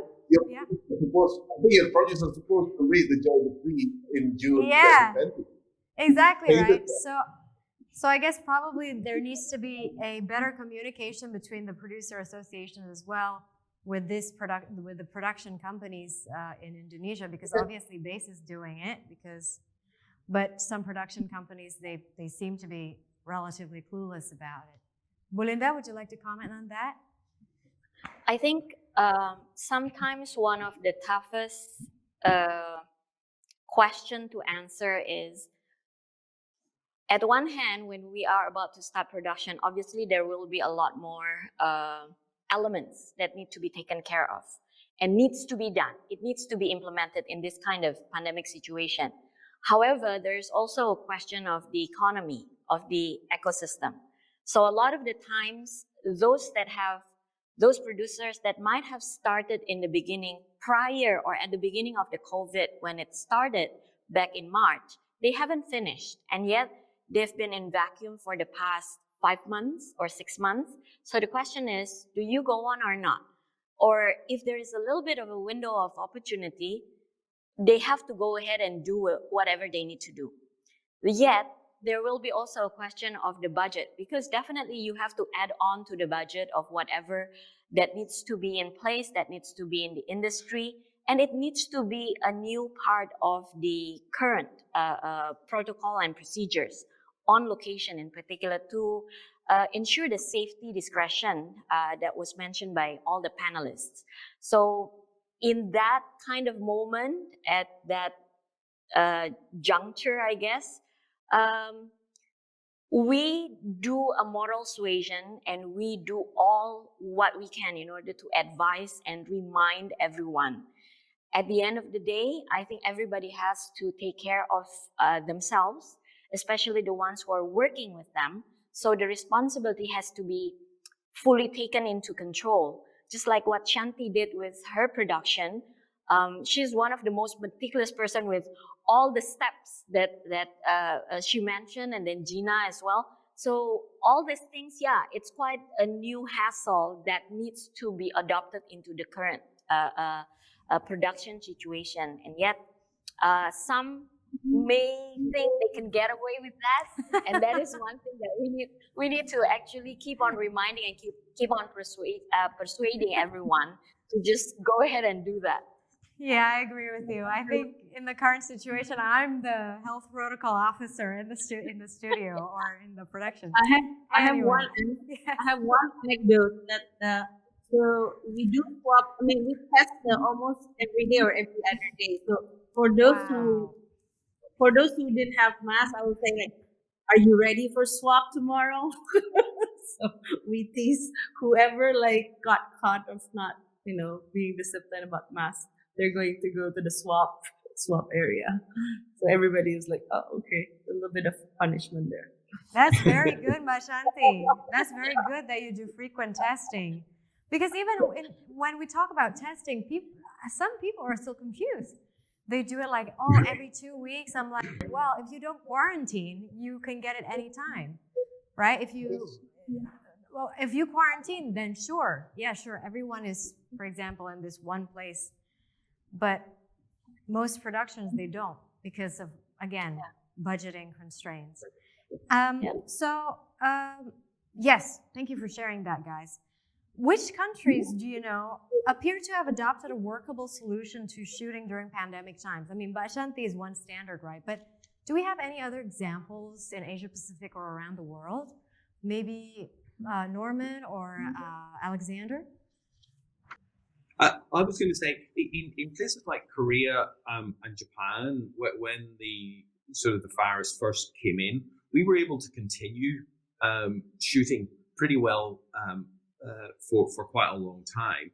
projects are supposed to read the joint decree in June 2020. Exactly, right? So I guess probably there needs to be a better communication between the producer association as well with with the production companies in Indonesia, because obviously BASE is doing it, but some production companies they seem to be relatively clueless about it. Belinda, would you like to comment on that? I think sometimes one of the toughest question to answer is, at one hand, when we are about to start production, obviously there will be a lot more elements that need to be taken care of and needs to be done. It needs to be implemented in this kind of pandemic situation. However, there's also a question of the economy, of the ecosystem. So a lot of the times, those producers that might have started in the beginning, prior or at the beginning of the COVID, when it started back in March, they haven't finished. And yet they've been in vacuum for the past 5 months or 6 months. So the question is, do you go on or not? Or if there is a little bit of a window of opportunity, they have to go ahead and do whatever they need to do. Yet, there will be also a question of the budget, because definitely you have to add on to the budget of whatever that needs to be in place, that needs to be in the industry, and it needs to be a new part of the current protocol and procedures on location, in particular, to ensure the safety discretion that was mentioned by all the panelists. So in that kind of moment, at that juncture, I guess, we do a moral suasion and we do all what we can in order to advise and remind everyone. At the end of the day, I think everybody has to take care of themselves, especially the ones who are working with them. So the responsibility has to be fully taken into control. Just like what Shanti did with her production, she's one of the most meticulous person with all the steps that she mentioned, and then Gina as well. So all these things, yeah, it's quite a new hassle that needs to be adopted into the current production situation. And yet, some may think they can get away with that, and that is one thing that we need to actually keep on reminding and keep on persuading everyone to just go ahead and do that. Yeah, I agree with you. I think in the current situation, I'm the health protocol officer in the studio or in the production. I have one anecdote that so we do swap. I mean, we test almost every day or every other day. So for those who didn't have masks, I would say, like, are you ready for swap tomorrow? So we tease whoever like got caught of not being disciplined about masks. They're going to go to the swap area. So everybody is like, oh, okay, a little bit of punishment there. That's very good, Shanti. That's very good that you do frequent testing. Because even when we talk about testing, some people are still confused. They do it like, oh, every 2 weeks. I'm like, well, if you don't quarantine, you can get it anytime, right? If you quarantine, then sure. Yeah, sure. Everyone is, for example, in this one place. But most productions, they don't, because of, again, budgeting constraints. Yes, thank you for sharing that, guys. Which countries do you know appear to have adopted a workable solution to shooting during pandemic times? I mean, Shanti is one standard, right? But do we have any other examples in Asia Pacific or around the world? Maybe Norman or Alexander? I was going to say, in places like Korea and Japan, when the virus first came in, we were able to continue shooting pretty well for quite a long time,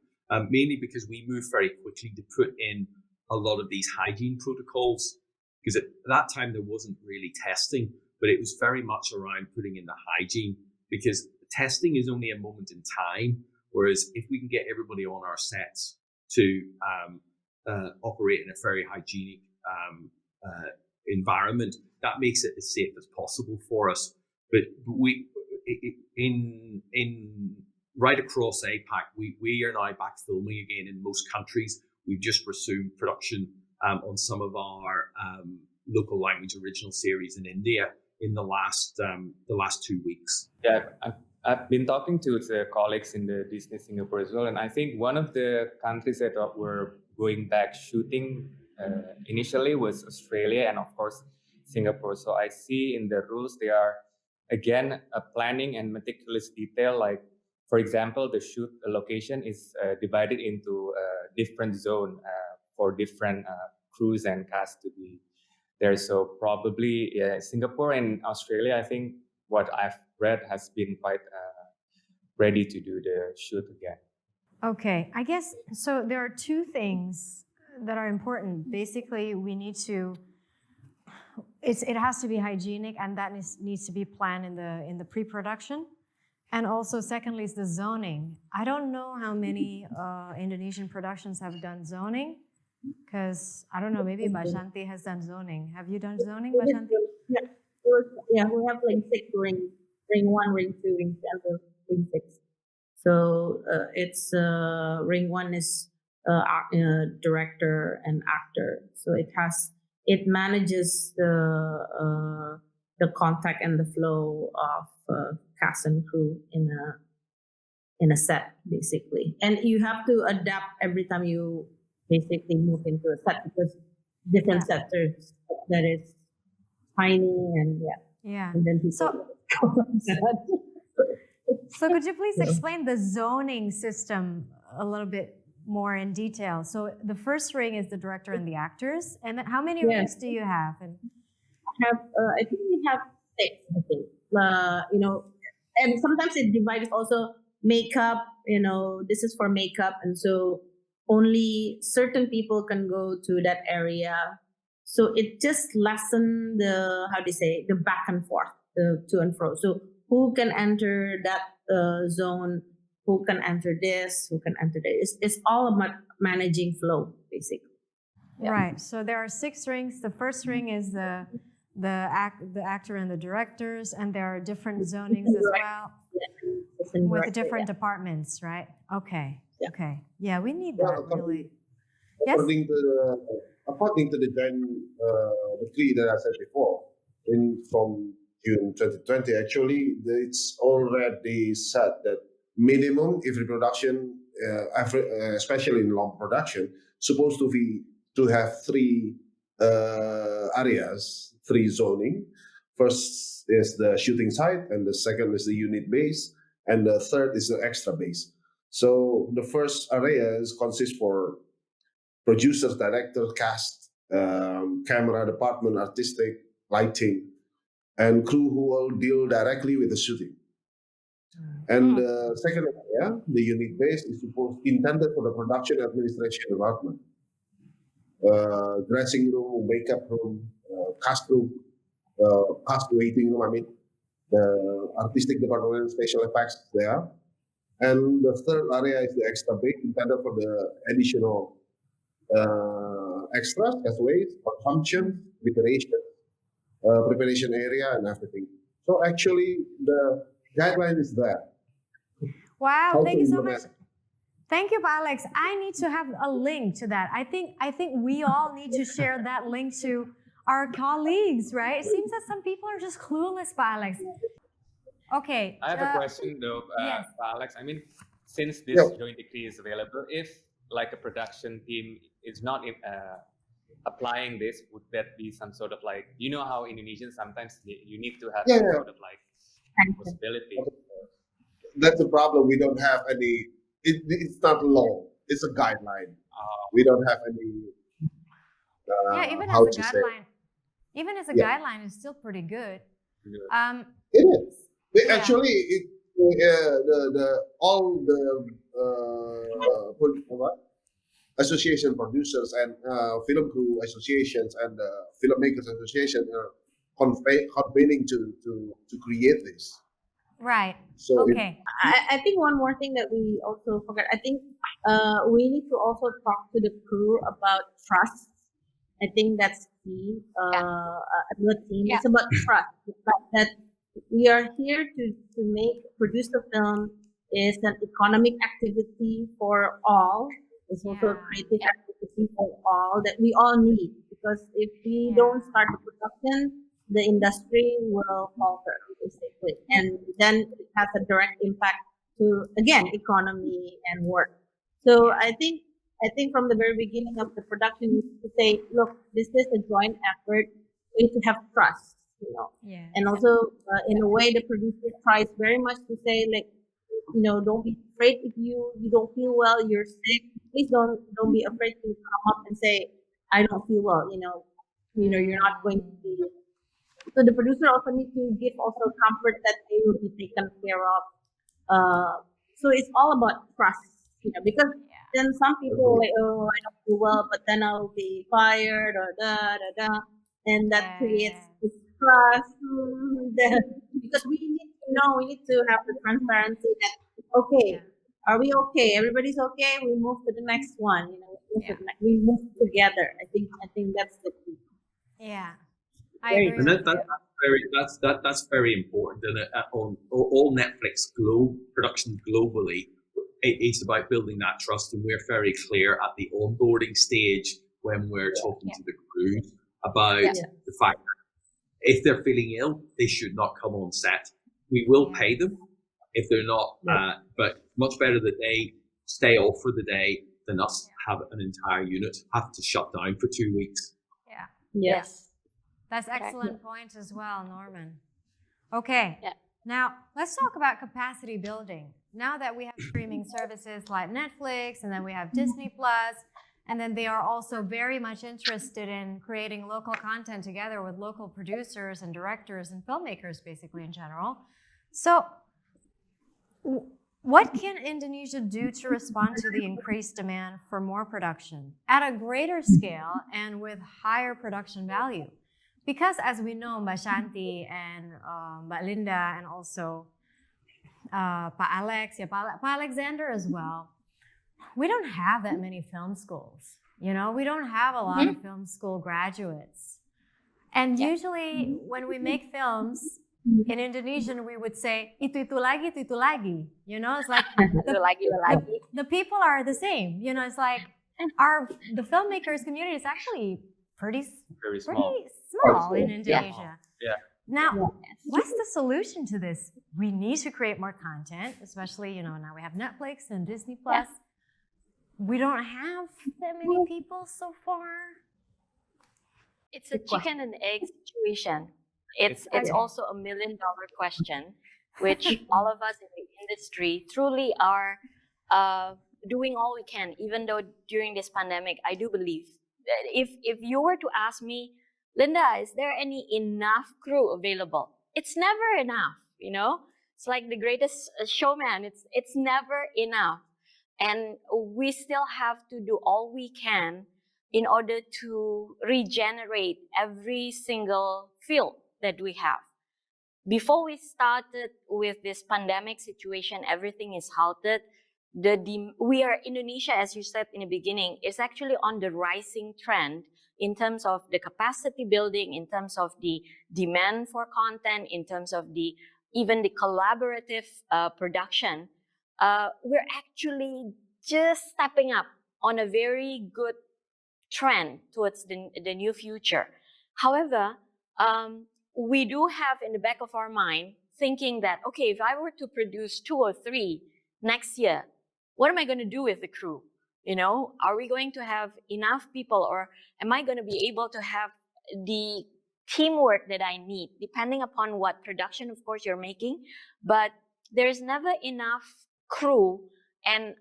mainly because we moved very quickly to put in a lot of these hygiene protocols, because at that time there wasn't really testing, but it was very much around putting in the hygiene, because testing is only a moment in time, whereas if we can get everybody on our sets to operate in a very hygienic environment, that makes it as safe as possible for us. But we right across APAC, we are now back filming again in most countries. We've just resumed production on some of our local language original series in India in the last 2 weeks. Yeah, I've been talking to the colleagues in the Disney Singapore as well, and I think one of the countries that were going back shooting initially was Australia and, of course, Singapore. So I see in the rules they are, again, planning and meticulous detail. Like, for example, the shoot location is divided into a different zone for different crews and cast to be there. So probably Singapore and Australia, I think what I've read has been quite ready to do the shoot again. Okay, I guess so. There are two things that are important. Basically, we need to. It has to be hygienic, and that needs to be planned in the pre-production. And also, secondly, is the zoning. I don't know how many Indonesian productions have done zoning, because I don't know. Maybe Mbak Shanti has done zoning. Have you done zoning, Mbak Shanti? Yeah, we have like 6 rings: ring 1, ring 2, ring 3, and ring 6. So it's ring 1 is director and actor. So it manages the contact and the flow of cast and crew in a set, basically. And you have to adapt every time you basically move into a set, because different sets that is tiny and Yeah. and then So could you please explain the zoning system a little bit more in detail? So the first ring is the director and the actors, and then how many rings do you have? And I think we have 6. I think and sometimes it divides also makeup. This is for makeup, and so only certain people can go to that area. So it just lessen the the back and forth, the to and fro. So who can enter that zone? Who can enter this? Who can enter this? It's all about managing flow, basically. Yeah. Right. So there are 6 rings. The first ring is the actor and the directors, and there are different zonings as well with different departments, right? Okay. Yeah. Okay. Yeah, we need that really. According to the joint decree that I said before, from June 2020, actually, it's already said that minimum every production, especially in long production, supposed to have 3 areas, 3 zoning. First is the shooting site, and the second is the unit base, and the third is the extra base. So the first area consists for producers, director, cast, camera department, artistic, lighting, and crew who will deal directly with the shooting. And the second area, the unit base, is intended for the production administration department. Dressing room, makeup room, cast room, cast waiting room, the artistic department and special effects there. And the third area is the extra base, intended for the additional extras, as ways, consumption, preparation area, and everything. So actually, the guideline is there. Wow, thank you so much. Thank you, Alex. I need to have a link to that. I think we all need to share that link to our colleagues, right? It seems that some people are just clueless, Alex. Okay. I have a question though, yes. Alex. Since this joint decree is available, if like a production team is not applying this, would that be some sort of like, how Indonesians sometimes you need to have some sort of like possibility? That's the problem. We don't have any. It's not law. It's a guideline. We don't have any. Even as a guideline, guideline is still pretty good. It is. Actually, all the association producers and film crew associations and filmmakers association are convening to create this. Right. So okay. I think one more thing that we also forgot. I think we need to also talk to the crew about trust. I think that's key. The team. It's about trust. The fact that we are here to produce the film is an economic activity for all. It's also a creative activity for all that we all need, because if we don't start the production, the industry will falter, basically, and then it has a direct impact to, again, economy and work. So I think from the very beginning of the production, we need to say, look, this is a joint effort. We need to have trust, and also in a way, the producer tries very much to say, like, don't be afraid if you don't feel well, you're sick. Please don't be afraid to come up and say, I don't feel well. You're not going to be. So the producer also need to give also comfort that they will be taken care of. So it's all about trust, because then some people like, oh, I don't do well, but then I'll be fired or da da da, and that creates distrust. Because we need to know, we need to have the transparency that okay, are we okay? Everybody's okay. We move to the next one. We move together. I think that's the key. Yeah, I agree. And that's very important. And on all Netflix productions globally, it's about building that trust, and we're very clear at the onboarding stage when we're talking to the crew about the fact that if they're feeling ill, they should not come on set. We will pay them if they're not, but much better that they stay off for the day than us have an entire unit have to shut down for 2 weeks. Yeah. Yes. That's excellent point as well, Norman. Okay. Now, let's talk about capacity building. Now that we have streaming services like Netflix, and then we have Disney Plus, and then they are also very much interested in creating local content together with local producers and directors and filmmakers, basically in general. So, what can Indonesia do to respond to the increased demand for more production at a greater scale and with higher production value? Because as we know, Mbak Shanti and Mbak Linda, and also Pak Alex, Pak Alexander as well, we don't have that many film schools. We don't have a lot of film school graduates. And usually when we make films, in Indonesian, we would say, itu lagi, itu lagi. It's like, the people are the same. It's like, the filmmakers community is actually pretty small in Indonesia. Now, what's the solution to this? We need to create more content, especially, now we have Netflix and Disney Plus. We don't have that many people so far. It's a chicken and egg situation. It's also $1 million question, which all of us in the industry truly are doing all we can, even though during this pandemic, I do believe that if you were to ask me, Linda, is there any enough crew available? It's never enough, It's like the greatest showman. It's never enough. And we still have to do all we can in order to regenerate every single field that we have. Before we started with this pandemic situation, everything is halted. Indonesia, as you said in the beginning, is actually on the rising trend in terms of the capacity building, in terms of the demand for content, in terms of even the collaborative production. We're actually just stepping up on a very good trend towards the new future. However, we do have in the back of our mind thinking that, okay, if I were to produce 2 or 3 next year, what am I going to do with the crew? Are we going to have enough people, or am I going to be able to have the teamwork that I need, depending upon what production, of course, you're making. But there's never enough crew, and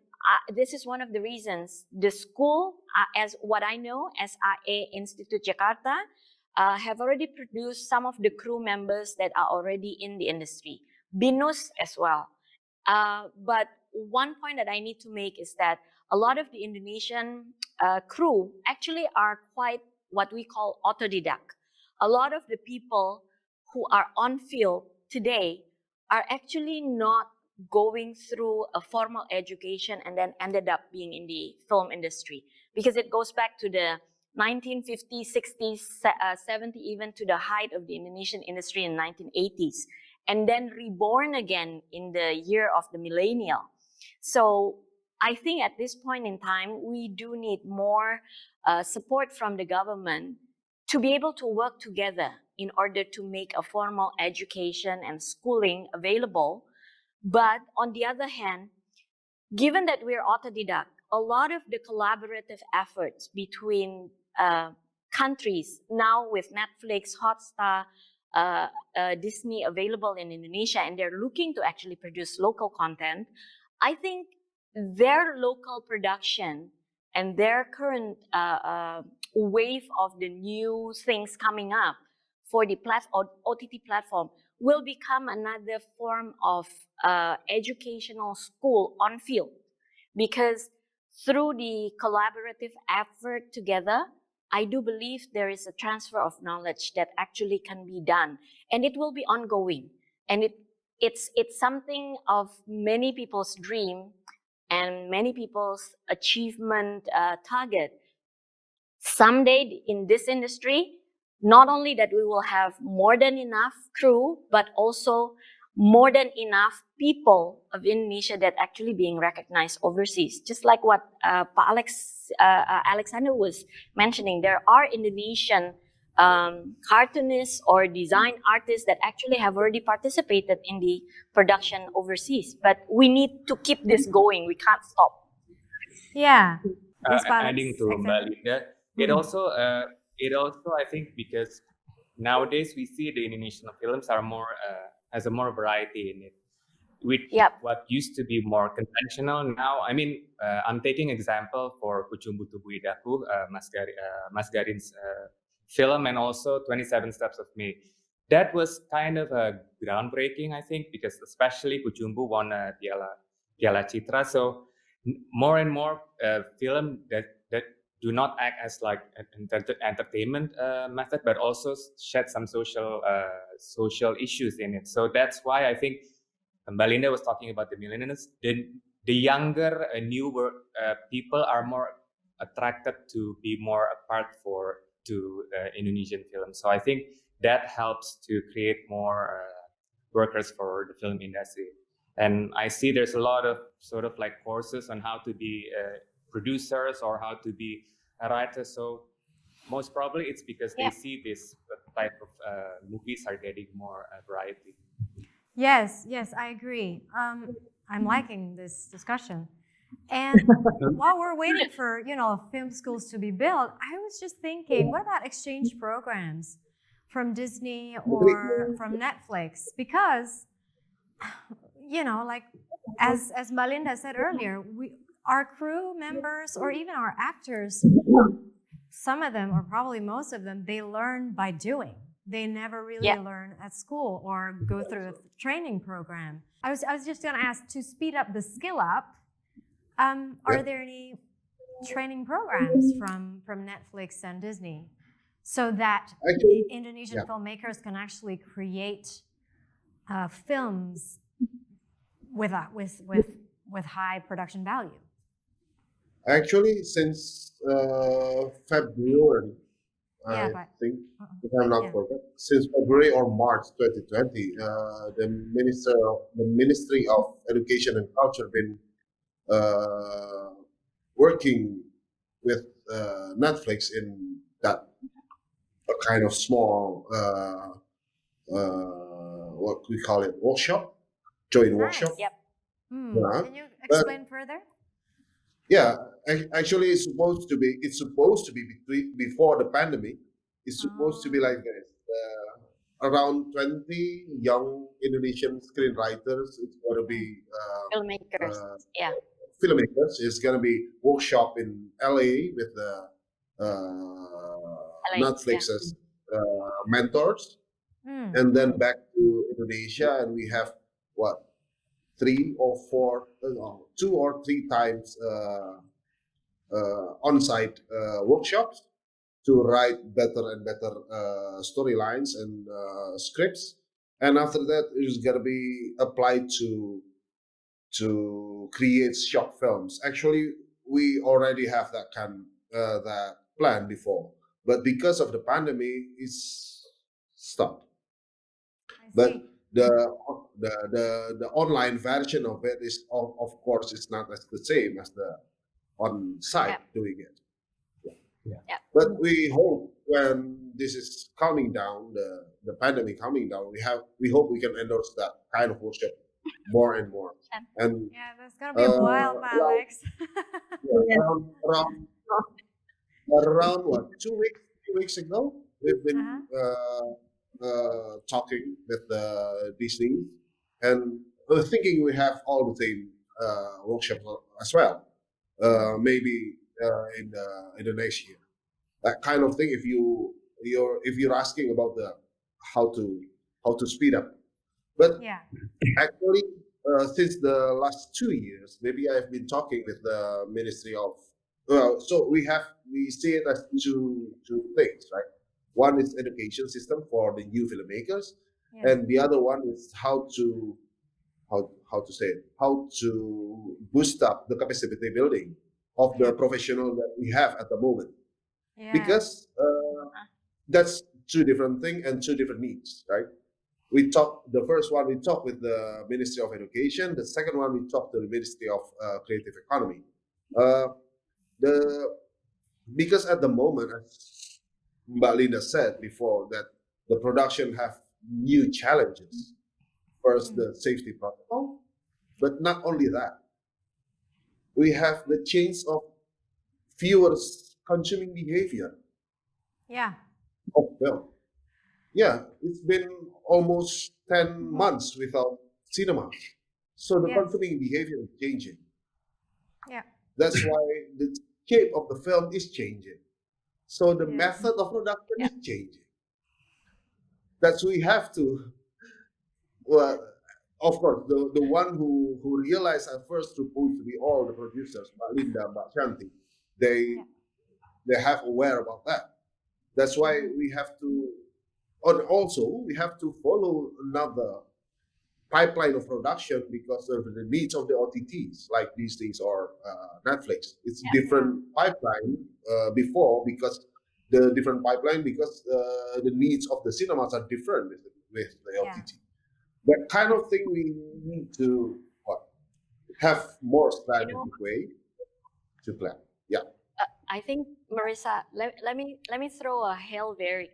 this is one of the reasons the school, as what I know, SAE Institute Jakarta, have already produced some of the crew members that are already in the industry. BINUS as well. But one point that I need to make is that a lot of the Indonesian crew actually are quite what we call autodidact. A lot of the people who are on field today are actually not going through a formal education and then ended up being in the film industry, because it goes back to the 1950s, 60s, 70s, even to the height of the Indonesian industry in 1980s, and then reborn again in the year of the millennial. So I think at this point in time, we do need more support from the government to be able to work together in order to make a formal education and schooling available. But on the other hand, given that we're autodidact, a lot of the collaborative efforts between countries, now with Netflix, Hotstar, Disney available in Indonesia, and they're looking to actually produce local content, I think their local production and their current wave of the new things coming up for the OTT platform will become another form of educational school on field, because through the collaborative effort together, I do believe there is a transfer of knowledge that actually can be done, and it will be ongoing. And it's something of many people's dream and many people's achievement target. Someday in this industry, not only that we will have more than enough crew, but also more than enough people of Indonesia that actually being recognized overseas. Just like what Pa Alexander was mentioning, there are Indonesian cartoonists or design artists that actually have already participated in the production overseas. But we need to keep this going. We can't stop. Yeah. Adding to Mbak Linda, it also I think because nowadays we see the Indonesian films are more has a more variety in it. Which what used to be more conventional now. I mean, I'm taking example for Kucumbu Tubuh Idaku, Mas Garin's film, and also 27 Steps of Me. That was kind of a groundbreaking, I think, because especially Kucumbu won Piala Citra. So more and more film that do not act as like an entertainment method, but also shed some social issues in it. So that's why I think Belinda was talking about the millennials. The younger, newer people are more attracted to be more a part to Indonesian films. So I think that helps to create more workers for the film industry. And I see there's a lot of sort of like courses on how to be producers or how to be a writer. So most probably it's because they see this type of movies are getting more variety. Yes, I agree. I'm liking this discussion. And while we're waiting for, film schools to be built, I was just thinking, what about exchange programs from Disney or from Netflix? Because, like as Melinda said earlier, our crew members or even our actors, some of them, or probably most of them, they learn by doing. They never really learn at school or go through a training program. I was just going to ask, to speed up the skill up, are there any training programs from Netflix and Disney so that Indonesian filmmakers can actually create films with high production value? Actually, since February, I think, if I'm not forget, since February or March 2020, the Ministry of Education and Culture been working with Netflix in that a kind of small what we call it, workshop, joint workshop. Can you explain further? Yeah, actually, it's supposed to be before the pandemic. It's supposed to be like this. Around 20 young Indonesian screenwriters. It's going to be filmmakers. Filmmakers. It's going to be workshop in LA with the Netflix's mentors, and then back to Indonesia, and we have 2 or 3 times on-site workshops to write better and better storylines and scripts, and after that it's gonna be applied to create short films. Actually, we already have that plan before, but because of the pandemic, it's stopped. But the online version of it is of course it's not as the same as the on site doing it. But we hope when this is coming down, the pandemic coming down, we hope we can endorse that kind of workshop more and more. And that's gonna be a while, Alex. Around what, 2 weeks, 3 weeks ago, we've been talking with Disney, and thinking we have all the same workshops as well. Maybe in the next year. That kind of thing. If you're asking about the how to speed up, but Yeah. actually, since the last 2 years, maybe I've been talking with the Ministry of. So we see it as two things, right? One is education system for the new filmmakers, Yes. and the other one is how to boost up the capacity building of the Yeah. professional that we have at the moment, Yeah. because that's two different things and two different needs, right? The first one we talked with the Ministry of Education. The second one we talked to the Ministry of Creative Economy. Because at the moment, as Mbak Linda said before, that the production have new challenges. First, the safety protocol, but not only that, we have the change of viewers' consuming behavior Yeah. of film. Yeah, it's been almost 10 months without cinema. So the Yes. consuming behavior is changing. Yeah. That's why the shape of the film is changing. So the Yes. method of production is changing. That's we have to. Well, of course, the one who realized at first supposed to be all the producers, Mbak Linda, Mbak Shanti, they have aware about that. That's why we have to, and also we have to follow another pipeline of production because of the needs of the OTTs, like these things are Netflix. It's different pipeline before because the needs of the cinemas are different with the OTT. That kind of thing we need to have more strategic way to plan. Yeah. I think Marissa, let me throw a Hail Mary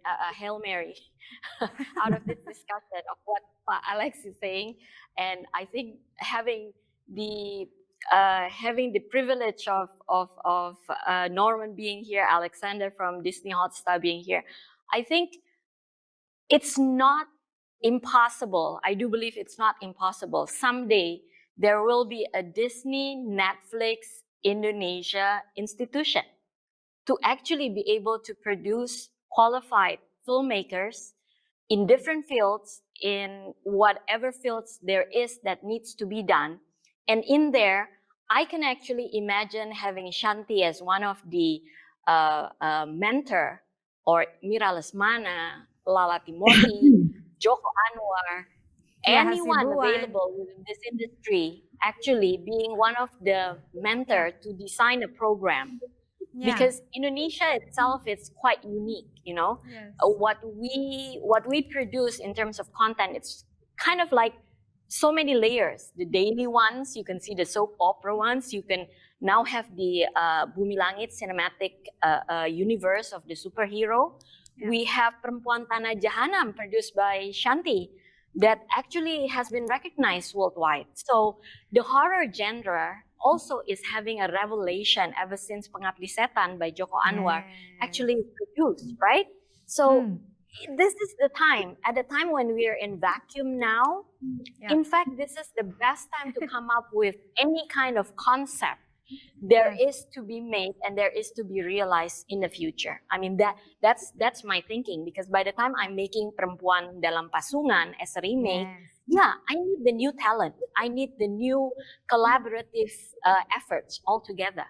out of this discussion of what Alex is saying, and I think having the privilege of Norman being here, Alexander from Disney Hotstar being here, I think it's not impossible. I do believe it's not impossible. Someday there will be a Disney, Netflix, Indonesia institution to actually be able to produce qualified filmmakers in different fields, in whatever fields there is that needs to be done. And in there, I can actually imagine having Shanti as one of the mentor, or Mira Lesmana, Lala Timothy, Joko Anwar, anyone available within this industry actually being one of the mentor to design a program. Because Indonesia itself is quite unique, you know. What we produce in terms of content, it's kind of like so many layers. The daily ones, you can see the soap opera ones. You can now have the Bumi Langit cinematic universe of the superhero. We have Perempuan Tanah Jahanam produced by Shanti that actually has been recognized worldwide. So the horror genre also is having a revelation ever since Pengabdi Setan by Joko Anwar actually is produced, right? So this is the time, at the time when we are in vacuum now, in fact, this is the best time to come up with any kind of concept there is to be made and there is to be realized in the future. I mean, that's my thinking, because by the time I'm making Perempuan Dalam Pasungan as a remake, I need the new talent. I need the new collaborative efforts all together.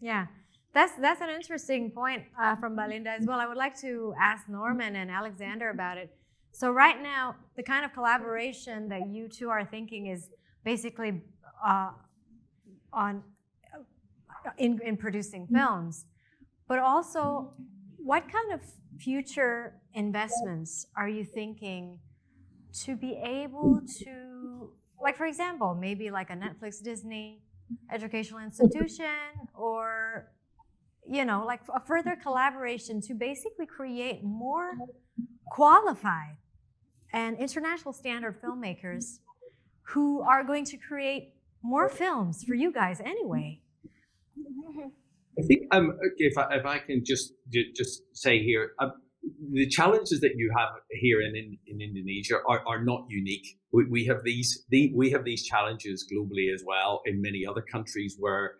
Yeah, that's an interesting point from Belinda as well. I would like to ask Norman and Alexander about it. So right now, the kind of collaboration that you two are thinking is basically in producing films, but also what kind of future investments are you thinking to be able to, like, for example, maybe like a Netflix Disney educational institution, or, you know, like a further collaboration to basically create more qualified and international standard filmmakers who are going to create more films for you guys anyway? I think if I can just say here, the challenges that you have here in Indonesia are not unique. We have these challenges globally as well in many other countries where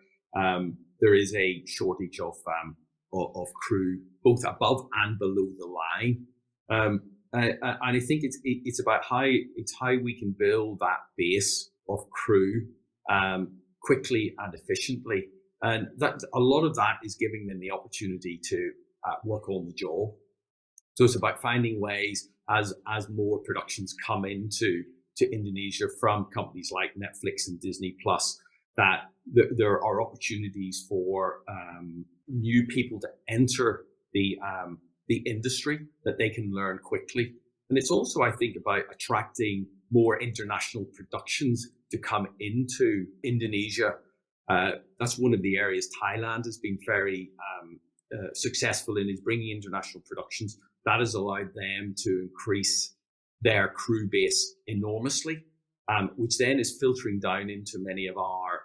there is a shortage of crew, both above and below the line. And I think it's about how we can build that base of crew quickly and efficiently, and that a lot of that is giving them the opportunity to work on the job. So it's about finding ways as more productions come into Indonesia from companies like Netflix and Disney Plus, that there are opportunities for new people to enter the industry, that they can learn quickly. And it's also, I think, about attracting more international productions to come into Indonesia. That's one of the areas Thailand has been very successful in, is bringing international productions. That has allowed them to increase their crew base enormously, which then is filtering down into many of our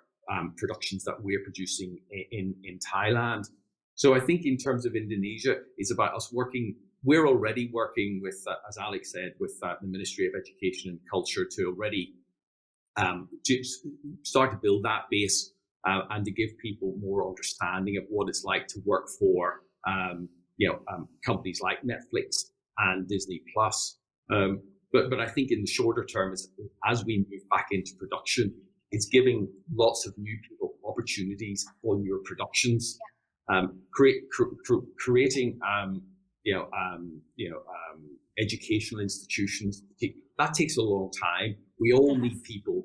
productions that we're producing in Thailand. So I think in terms of Indonesia, it's about us working. We're already working with, as Alex said, with the Ministry of Education and Culture to already to start to build that base and to give people more understanding of what it's like to work for companies like Netflix and Disney Plus. But I think in the shorter term, as we move back into production, it's giving lots of new people opportunities on your productions. Creating educational institutions, that takes a long time. We all need people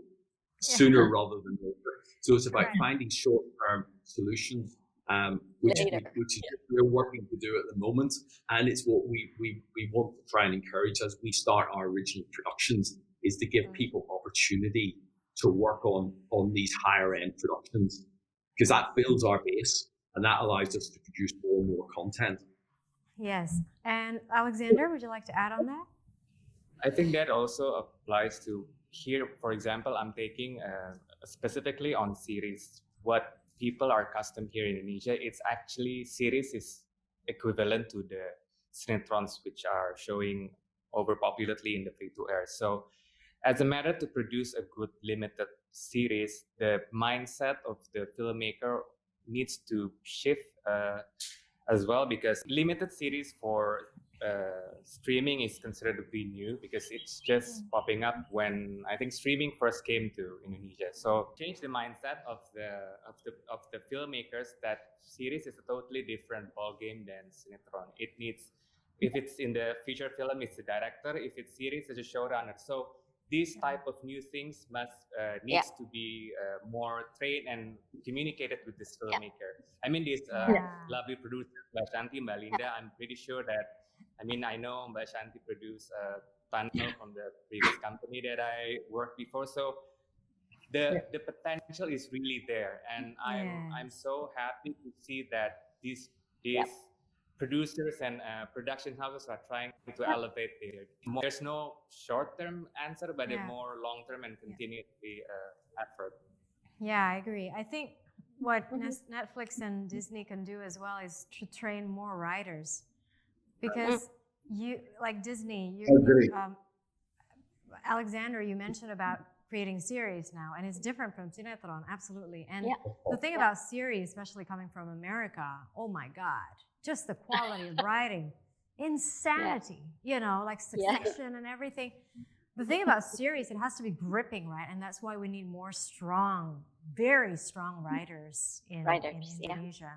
sooner rather than later. So it's about finding short-term solutions, which is we're working to do at the moment, and it's what we want to try and encourage as we start our original productions, is to give people opportunity to work on these higher end productions, because that builds our base and that allows us to produce more and more content. Yes. And Alexander, would you like to add on that? I think that also applies to here. For example, I'm taking specifically on series. What people are accustomed here in Indonesia, it's actually series is equivalent to the cinetrons, which are showing overpopulately in the free-to-air. So as a matter to produce a good limited series, the mindset of the filmmaker needs to shift as well, because limited series for streaming is considered to be new, because it's just popping up when I think streaming first came to Indonesia. So change the mindset of the filmmakers that series is a totally different ballgame than cinetron. It needs, if it's in the feature film, it's the director. If it's series, it's a showrunner. So these type of new things needs to be more trained and communicated with this filmmaker. I mean, this lovely producer, Mbak Shanti, Mbak Linda, I'm pretty sure that, I know Mbak Shanti produced Tunnel from the previous company that I worked before. So the potential is really there. And I'm so happy to see that these producers and production houses are trying to elevate there's no short-term answer, but a more long-term and continuous effort. Yeah, I agree. I think what Netflix and Disney can do as well is to train more writers, because you, like Disney, Alexander, you mentioned about creating series now, and it's different from cinetron, absolutely. And the thing about series, especially coming from America, oh my God, just the quality of writing, insanity, like Succession and everything. The thing about series, it has to be gripping, right? And that's why we need more strong, very strong writers in Indonesia.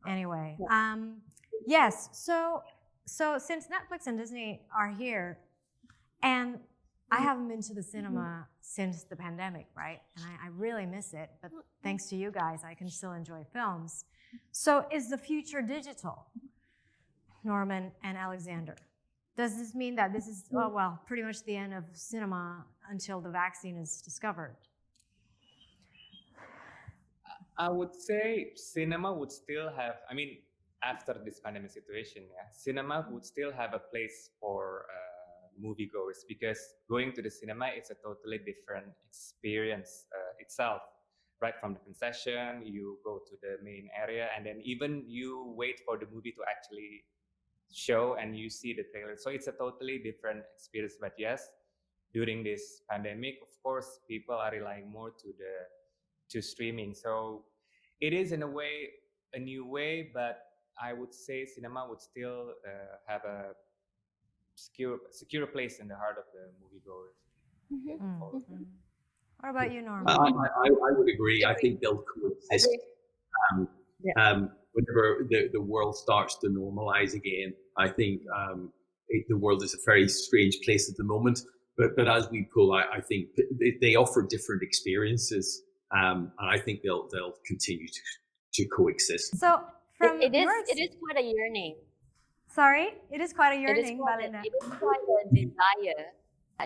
Anyway, yes. So since Netflix and Disney are here, and I haven't been to the cinema since the pandemic, right? And I really miss it, but thanks to you guys, I can still enjoy films. So is the future digital, Norman and Alexander? Does this mean that this is, pretty much the end of cinema until the vaccine is discovered? I would say cinema would still have, after this pandemic situation, cinema would still have a place for moviegoers, because going to the cinema is a totally different experience itself. Right from the concession, you go to the main area, and then even you wait for the movie to actually show and you see the trailer. So it's a totally different experience. But yes, during this pandemic, of course, people are relying more to streaming. So it is in a way a new way, but I would say cinema would still have a secure place in the heart of the moviegoers. What about you, Norman? I would agree. I think they'll coexist. Whenever the world starts to normalize again, I think the world is a very strange place at the moment. But as we pull out, I think they offer different experiences, and I think they'll continue to coexist. So from it is quite a yearning. Sorry, it is quite a yearning, it is quite a desire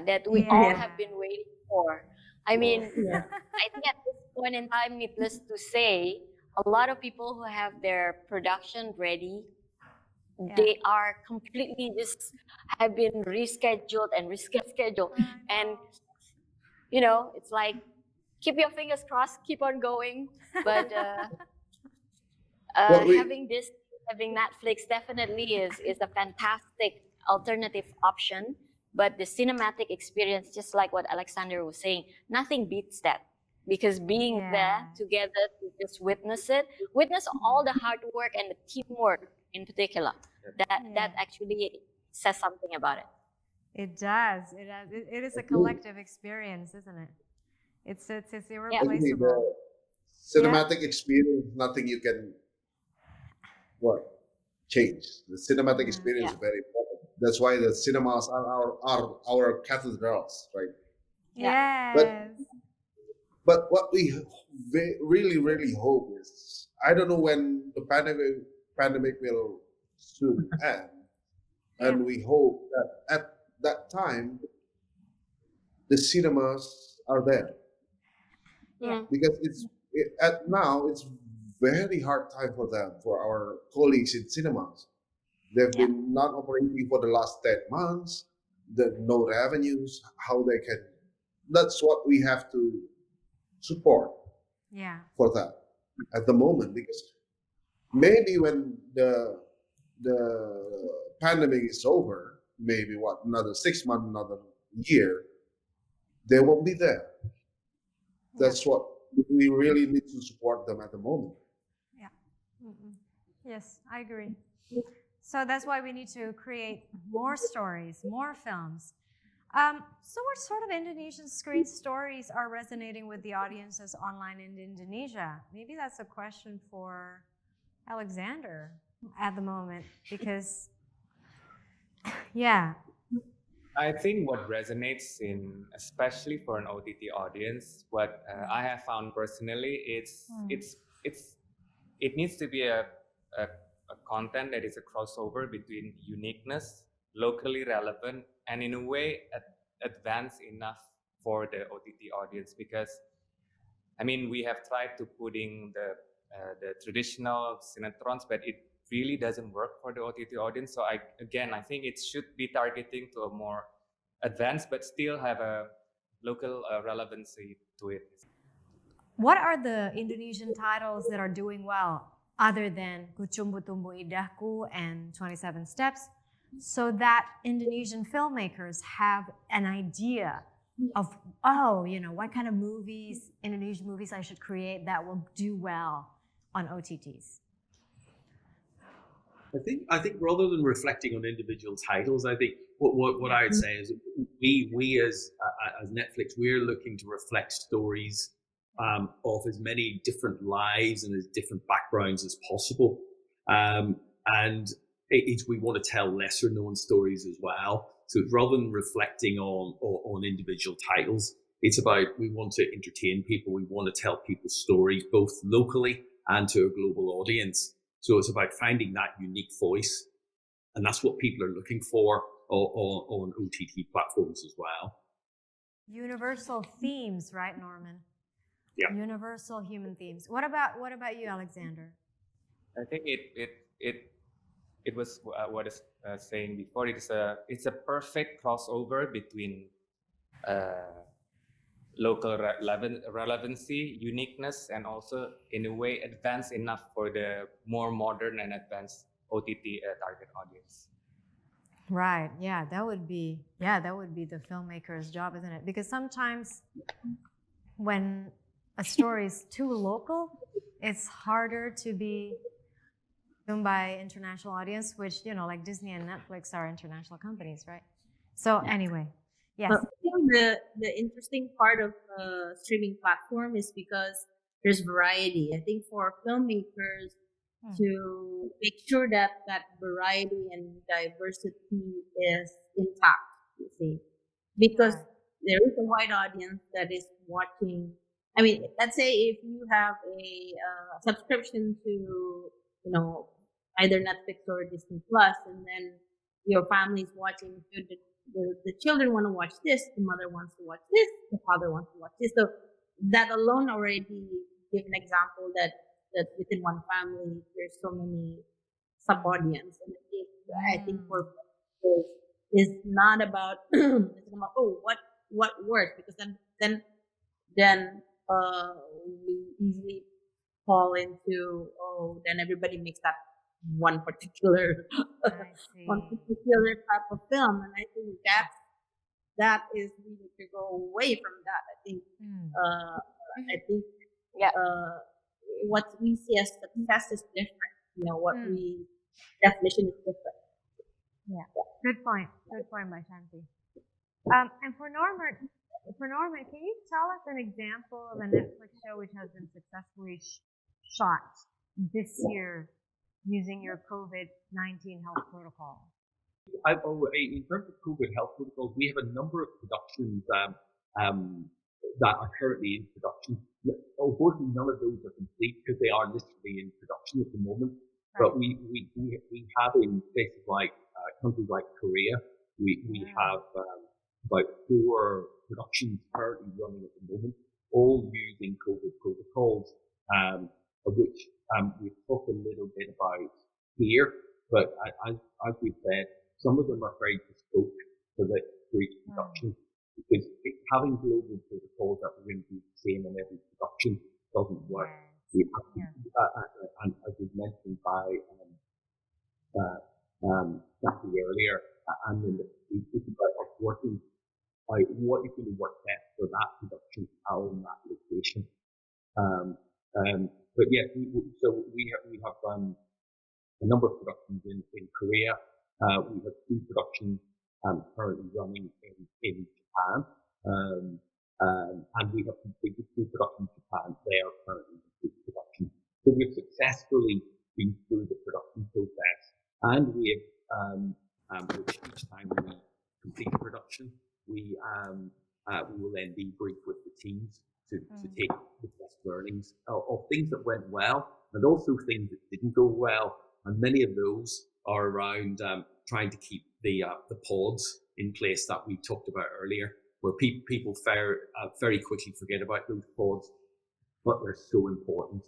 that we all have been waiting for. I mean, I think at this point in time, needless to say, a lot of people who have their production ready, they are completely just have been rescheduled, and you know, it's like keep your fingers crossed, keep on going. But having Netflix definitely is a fantastic alternative option. But the cinematic experience, just like what Alexander was saying, nothing beats that. Because being there together to just witness all the hard work and the teamwork in particular, that actually says something about it. It does. It is a collective experience, isn't it? It's irreplaceable. Cinematic experience, nothing you can change. The cinematic experience is very important. That's why the cinemas are our cathedrals, right? Yes. But what we really, really hope is, I don't know when the pandemic will soon end, and we hope that at that time, the cinemas are there. Because now it's very hard time for them, for our colleagues in cinemas. They've been not operating for the last 10 months, no revenues, how they can, that's what we have to support for that at the moment, because maybe when the pandemic is over, maybe another 6 months, another year, they won't be there. That's what we really need to support them at the moment. Yes, I agree. So that's why we need to create more stories, more films. So what sort of Indonesian screen stories are resonating with the audiences online in Indonesia? Maybe that's a question for Alexander at the moment, because I think what resonates especially for an OTT audience, what I have found personally, it needs to be a content that is a crossover between uniqueness, locally relevant, and in a way advanced enough for the OTT audience. Because I mean, we have tried to putting the traditional cinetrons, but it really doesn't work for the OTT audience. So I think it should be targeting to a more advanced, but still have a local relevancy to it. What are the Indonesian titles that are doing well, other than Kucumbu Tumbuh Indahku and 27 Steps, so that Indonesian filmmakers have an idea of, what kind of movies, Indonesian movies I should create that will do well on OTTs? I think rather than reflecting on individual titles, I think what I'd say is we as Netflix, we're looking to reflect stories of as many different lives and as different backgrounds as possible. And we want to tell lesser known stories as well. So rather than reflecting on individual titles, it's about, we want to entertain people. We want to tell people stories, both locally and to a global audience. So it's about finding that unique voice. And that's what people are looking for on OTT platforms as well. Universal themes, right, Norman? Yeah. Universal human themes. What about you, Alexander? I think it was what I was saying before. It's a perfect crossover between local relevancy, uniqueness, and also in a way advanced enough for the more modern and advanced OTT target audience. Right. Yeah, that would be the filmmaker's job, isn't it? Because sometimes when a story is too local, it's harder to be consumed by international audience, which, you know, like Disney and Netflix are international companies, right? So anyway, yes. But I think the interesting part of streaming platform is because there's variety. I think for filmmakers to make sure that that variety and diversity is intact, you see, because there is a wide audience that is watching. I mean, let's say if you have a subscription to, you know, either Netflix or Disney Plus, and then your family's watching, the children want to watch this, the mother wants to watch this, the father wants to watch this. So that alone already give an example that within one family there's so many sub audience, and I think for is not about it's about what works, because then we easily fall into then everybody makes that one particular one particular type of film, and I think that is we need to go away from that. I think what we see as success is different. You know, what we definition is different. Yeah. Good point. Good point by Shanti. And for Norman, can you tell us an example of a Netflix show which has been successfully shot this year using your COVID-19 health protocol? In terms of COVID health protocols, we have a number of productions that are currently in production. Unfortunately, none of those are complete because they are literally in production at the moment. Right. But we have in places like countries like Korea, we have about 4 productions currently running at the moment, all using COVID protocols, of which we've talked a little bit about here. But as we've said, some of them are very bespoke for each production, because having global protocols that we're going to do the same in every production doesn't work. We have to, and as was mentioned by Shanti earlier, and then it's about us working out what is going to work best for that production on that location. But yes, so we have a number of productions in Korea. We have 2 productions currently running in Japan, and we have completed 2 productions in Japan. They are currently in production. So we've successfully been through the production process, and we have, which each time we complete a production, we will then debrief with the teams to take the best learnings of things that went well, and also things that didn't go well. And many of those are around trying to keep the pods in place that we talked about earlier, where people very quickly forget about those pods, but they're so important.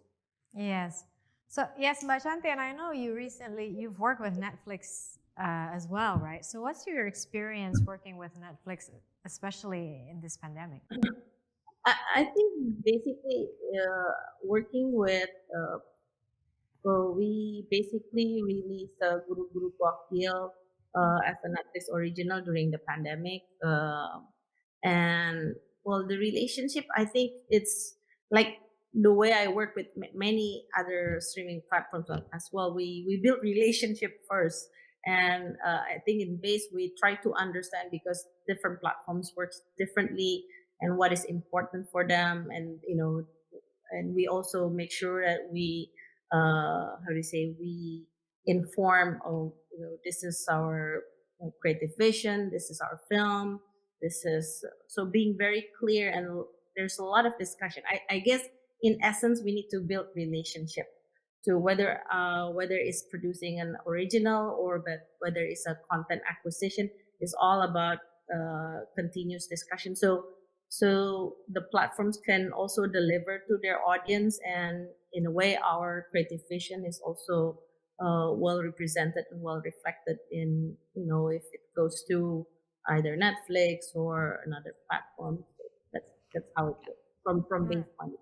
Yes. So yes, Mbak Shanti, and I know you've worked with Netflix as well, right? So what's your experience working with Netflix, especially in this pandemic? I think basically working with we basically released Guru Guru Wakil as a Netflix original during the pandemic, and well, the relationship, I think it's like the way I work with many other streaming platforms as well. We build relationship first, and I think in base we try to understand, because different platforms work differently and what is important for them, and and we also make sure that we we inform this is our creative vision, this is our film, this is so being very clear, and there's a lot of discussion. I guess in essence we need to build relationship to whether it's producing an original or whether it's a content acquisition, is all about continuous discussion. So the platforms can also deliver to their audience, and in a way our creative vision is also well represented and well reflected in, if it goes to either Netflix or another platform. That's how it goes from base point.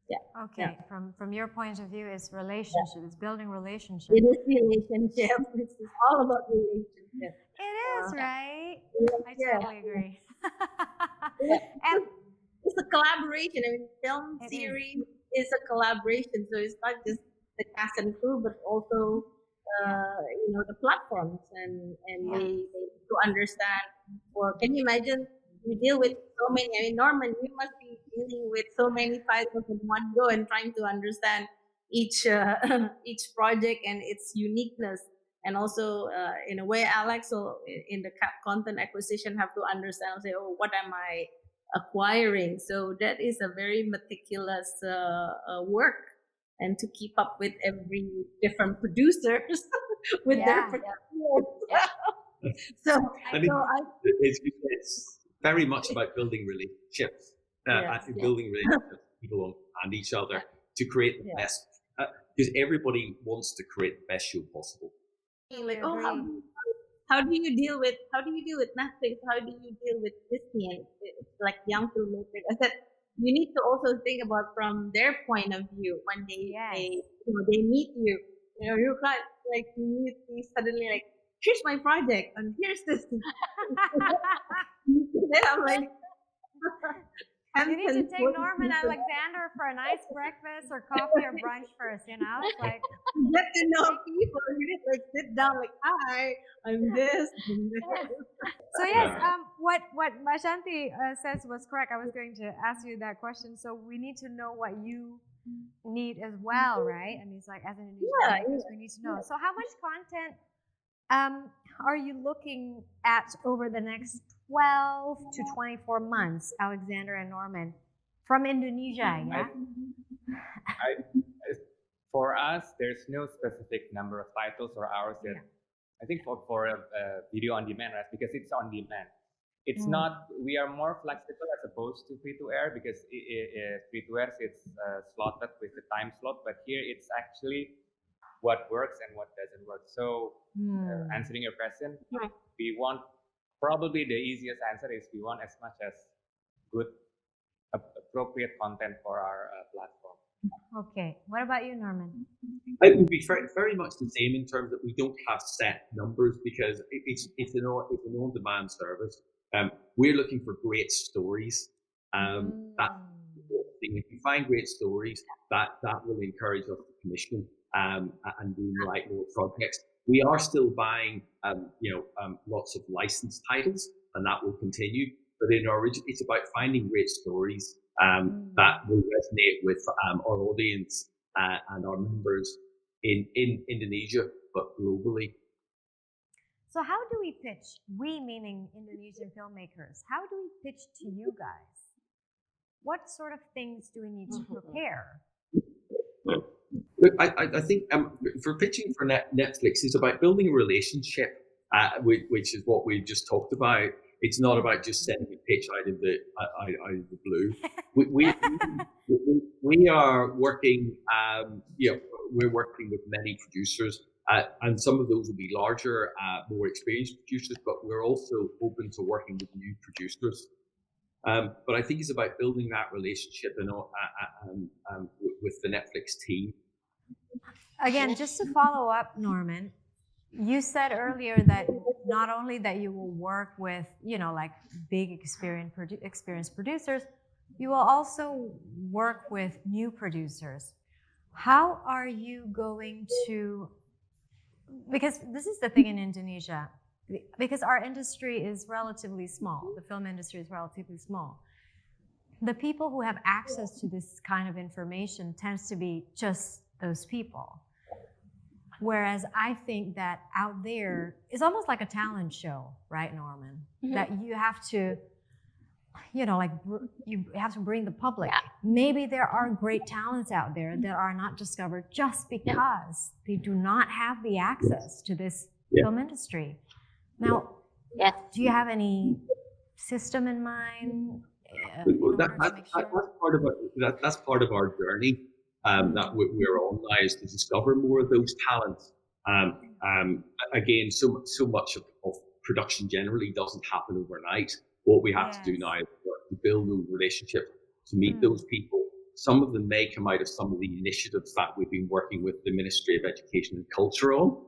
Yeah. Okay. Yeah. From your point of view, it's relationship. Yeah. It's building relationship. It is relationship. It's all about relationship. It is, right? I totally agree. And it's a collaboration. I mean, film, series, is a collaboration. So it's not just the cast and crew, but also the platforms and they to understand. Or can you imagine you deal with so many? I mean, Norman, you must be dealing with so many titles in one go and trying to understand each each project and its uniqueness. And also, in a way, Alex, so in the content acquisition, have to understand, say, oh, what am I acquiring? So that is a very meticulous work, and to keep up with every different producers with their production. So it's very much about building relationships, building relationships with people and each other to create the best. Because everybody wants to create the best show possible. Like, oh, how do you deal with Netflix? How do you deal with Disney? And it's like young filmmakers. I said you need to also think about from their point of view when they meet you. You know, you can't like you suddenly like, here's my project and here's this. Then I'm like. You need to take Norman Alexander for a nice breakfast or coffee or brunch first, you know? It's like get to know people. You just like sit down like, hi, I'm this. So yes, what Shanti says was correct. I was going to ask you that question. So we need to know what you need as well, right? I mean, it's like as an Indonesian, we need to know. So how much content are you looking at over the next 12 to 24 months, Alexander and Norman, from Indonesia? Yeah. For us, there's no specific number of titles or hours that I think for a video on demand, right? Because it's on demand. It's not. We are more flexible as opposed to free to air because free to air it's slotted with the time slot, but here it's actually what works and what doesn't work. So answering your question, we want probably the easiest answer is we want as much as good, appropriate content for our platform. Okay. What about you, Norman? It would be very, very much the same in terms that we don't have set numbers because it's an on-demand service. We're looking for great stories. That's the thing. If you find great stories, that will encourage us to commission and do more projects. We are still buying, lots of licensed titles, and that will continue. But in our original, it's about finding great stories that will resonate with our audience and our members in Indonesia, but globally. So how do we pitch? We, meaning Indonesian filmmakers, how do we pitch to you guys? What sort of things do we need to prepare? Look, I think for pitching for Netflix, it's about building a relationship, which is what we've just talked about. It's not about just sending a pitch out of the blue. We are working, we're working with many producers, and some of those will be larger, more experienced producers, but we're also open to working with new producers. But I think it's about building that relationship and with the Netflix team. Again, just to follow up, Norman, you said earlier that not only that you will work with, like big experienced producers, you will also work with new producers. How are you going to, because this is the thing in Indonesia, because our industry is relatively small, the film industry is relatively small. The people who have access to this kind of information tends to be just those people. Whereas I think that out there is almost like a talent show, right, Norman? Mm-hmm. That you have to, you have to bring the public. Yeah. Maybe there are great talents out there that are not discovered just because they do not have the access to this film industry. Now, do you have any system in mind? That's part of our journey. That we're on now is to discover more of those talents. Again, so much of production generally doesn't happen overnight. What we have to do now is to build those relationships, to meet those people. Some of them may come out of some of the initiatives that we've been working with the Ministry of Education and Culture on.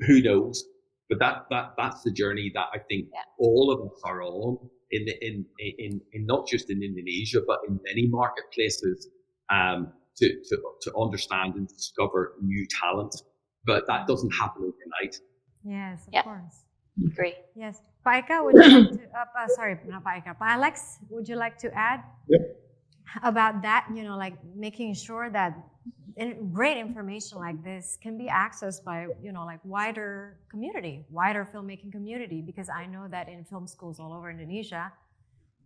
Who knows? But that's the journey that I think all of us are on in not just in Indonesia, but in many marketplaces. to understand and discover new talent. But that doesn't happen overnight. Yes, of Yeah. course. Agree. Yes. Pak Ika, would you like to, sorry, not Pak Ika, Pak Alex, would you like to add Yep. about that, like making sure that great information like this can be accessed by, like wider filmmaking community? Because I know that in film schools all over Indonesia,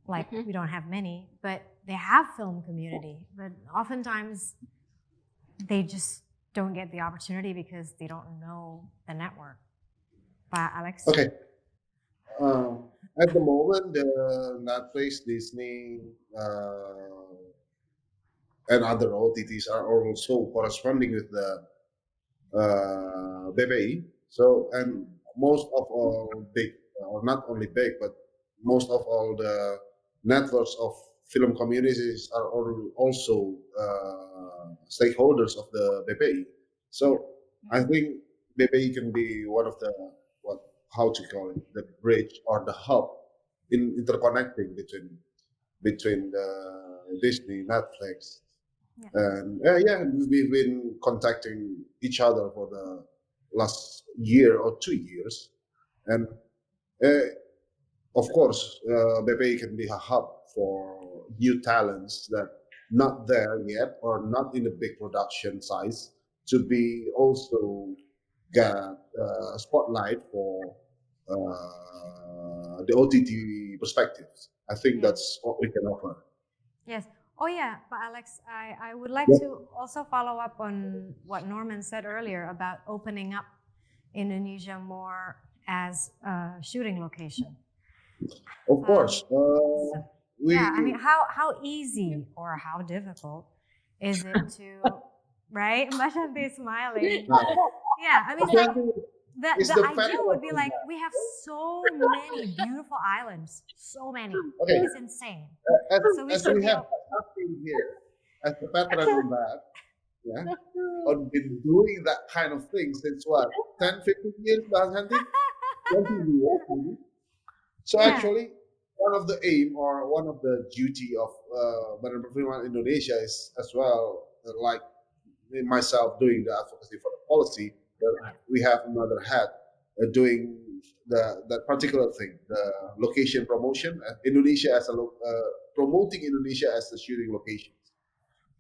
like we don't have many, but they have film community. But oftentimes they just don't get the opportunity because they don't know the network. Pak Alex? Okay. At the moment, the Netflix, Disney, and other OTTs are also corresponding with the BPI. So, and most of all big, or not only big, but most of all the networks of film communities are also stakeholders of the BPI. So, I think BPI can be one of the how to call it, the bridge or the hub in interconnecting between the Disney, Netflix, and we've been contacting each other for the last year or 2 years, and of course, BPI can be a hub for new talents that not there yet or not in a big production size to be also get a spotlight for the OTT perspectives. I think that's what we can offer. Yes. Oh yeah, but Alex, I would like to also follow up on what Norman said earlier about opening up Indonesia more as a shooting location. Of course. I mean, how easy or how difficult is it to, right? Mbak Shanti is smiling. Yeah, I mean, the idea would be like, we have so many beautiful islands, so many. Okay. It's insane. As we have nothing here, as a pattern on that, on been doing that kind of thing since what, 10, 15 years, Mbak Shanti? 20 years, maybe. So actually, one of the aim or one of the duty of Badan Perfilman Indonesia is as well, like myself doing the advocacy for the policy, that we have another hat doing that particular thing, the location promotion. Indonesia as promoting Indonesia as the shooting locations,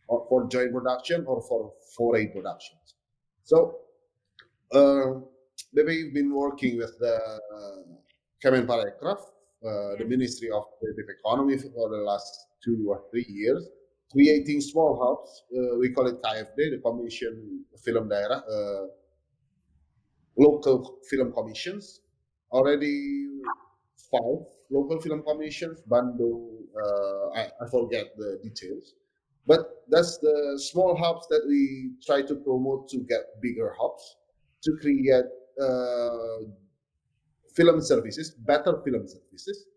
or for joint production or for foreign productions. So we've been working with the Kemenparekraf, the Ministry of Creative Economy, for the last 2 or 3 years, creating small hubs. We call it KFD, the Commission Film Daerah, local film commissions. Already 5 local film commissions. Bandung, I forget the details. But that's the small hubs that we try to promote to get bigger hubs, to create film services, better film services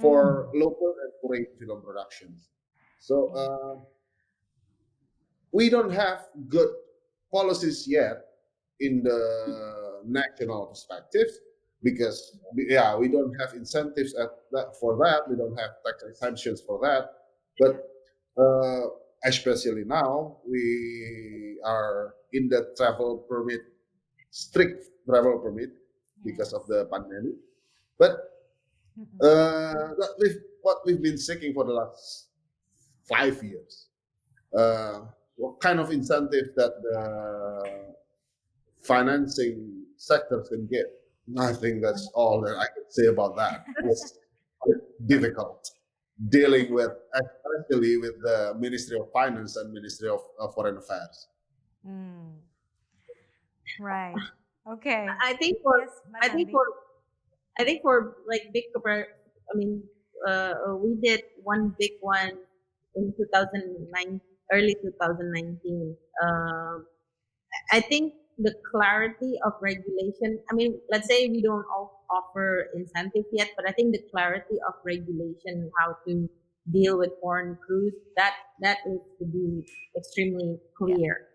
for local and foreign film productions. So we don't have good policies yet in the national perspective, because we don't have incentives for that. We don't have tax exemptions for that. But especially now, we are in the strict travel permit because of the pandemic. But what we've been seeking for the last 5 years, what kind of incentive that the financing sectors can get. I think that's all that I can say about that. It's difficult dealing with, especially with the Ministry of Finance and Ministry of Foreign Affairs. Right. Okay. I think for like big corporate, we did one big one in 2009, early 2019. I think the clarity of regulation, let's say we don't offer incentive yet, but I think the clarity of regulation, how to deal with foreign crews, that needs to be extremely clear.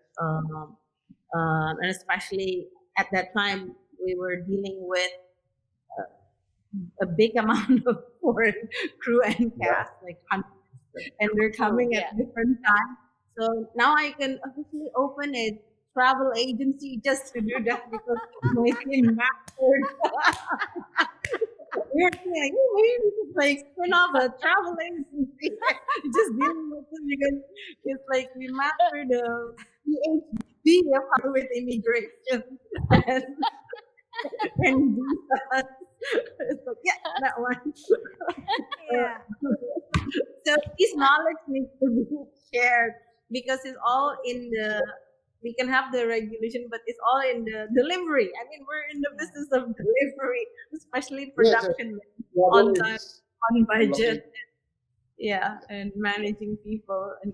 And especially at that time, we were dealing with a big amount of foreign crew and cast, like hundreds, and they're coming at different times. So now I can officially open a travel agency just to do that because my team mastered. We were like, oh, maybe we could like spin off a travel agency. Just dealing with this because it's like we mastered the PhD with immigration and, and visas. It's like, yeah, that one. Yeah. So this knowledge needs to be shared because it's all in the. We can have the regulation, but it's all in the delivery. I mean, we're in the business of delivery, especially production on time, on budget. Yeah, and managing people. And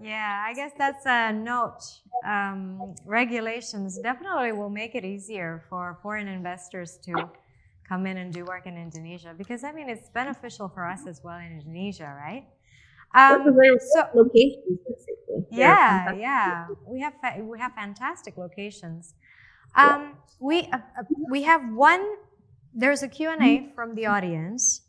Yeah, I guess that's a note. Regulations definitely will make it easier for foreign investors to come in and do work in Indonesia because I mean it's beneficial for us as well in Indonesia, right? So locations, yeah, we have fantastic locations. We have one. There's a Q&A from the audience.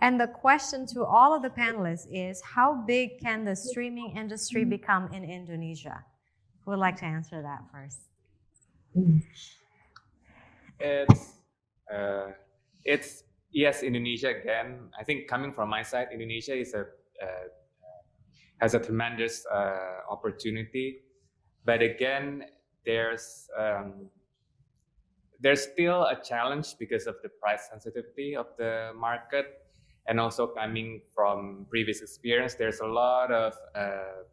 And the question to all of the panelists is, how big can the streaming industry become in Indonesia? Who would like to answer that first? It's yes, Indonesia again. I think coming from my side, Indonesia is has a tremendous opportunity, but again, there's still a challenge because of the price sensitivity of the market. And also coming from previous experience, there's a lot of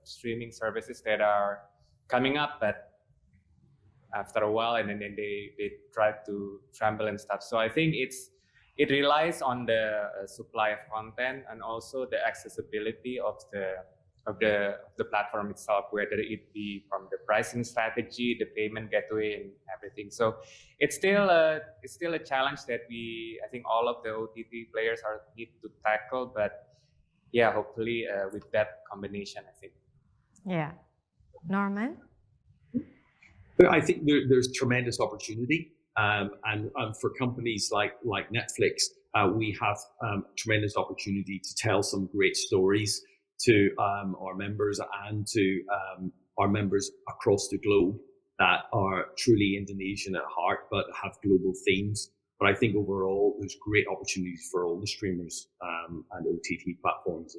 streaming services that are coming up, but after a while, and then they try to tremble and stuff. So I think it relies on the supply of content and also the accessibility of the platform itself, whether it be from the pricing strategy, the payment gateway, and everything. So it's still a challenge that I think all of the OTT players need to tackle. But yeah, hopefully with that combination, I think. Yeah, Norman. I think there's tremendous opportunity, and for companies like Netflix, we have tremendous opportunity to tell some great stories to our members and to our members across the globe that are truly Indonesian at heart but have global themes. But I think overall there's great opportunities for all the streamers and OTT platforms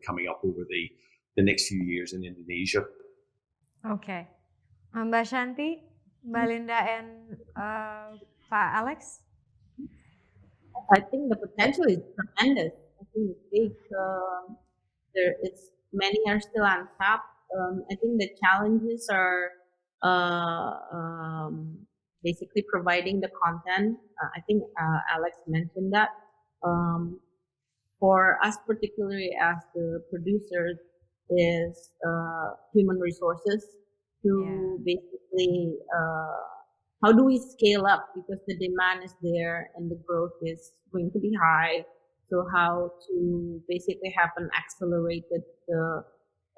coming up over the next few years in Indonesia. Okay. Mbak Shanti, Mbak Linda, and Pak Alex? I think the potential is tremendous. I think it's big. Many are still untapped. I think the challenges are basically providing the content. I think Alex mentioned that. For us, particularly as the producers, is human resources to basically how do we scale up, because the demand is there and the growth is going to be high. So how to basically have an accelerated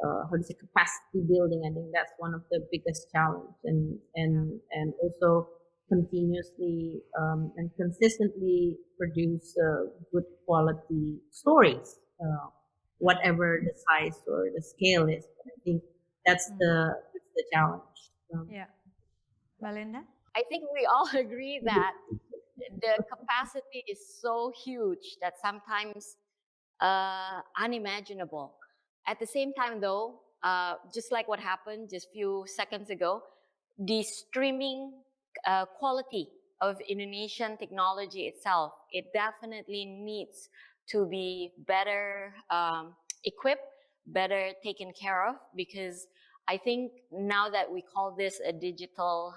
capacity building. I think that's one of the biggest challenge, and also continuously and consistently produce good quality stories, whatever the size or the scale is. I think that's the challenge. Yeah, Melinda? I think we all agree that the capacity is so huge that sometimes unimaginable. At the same time, though, just like what happened just few seconds ago, the streaming quality of Indonesian technology itself, it definitely needs to be better equipped, better taken care of, because I think now that we call this a digital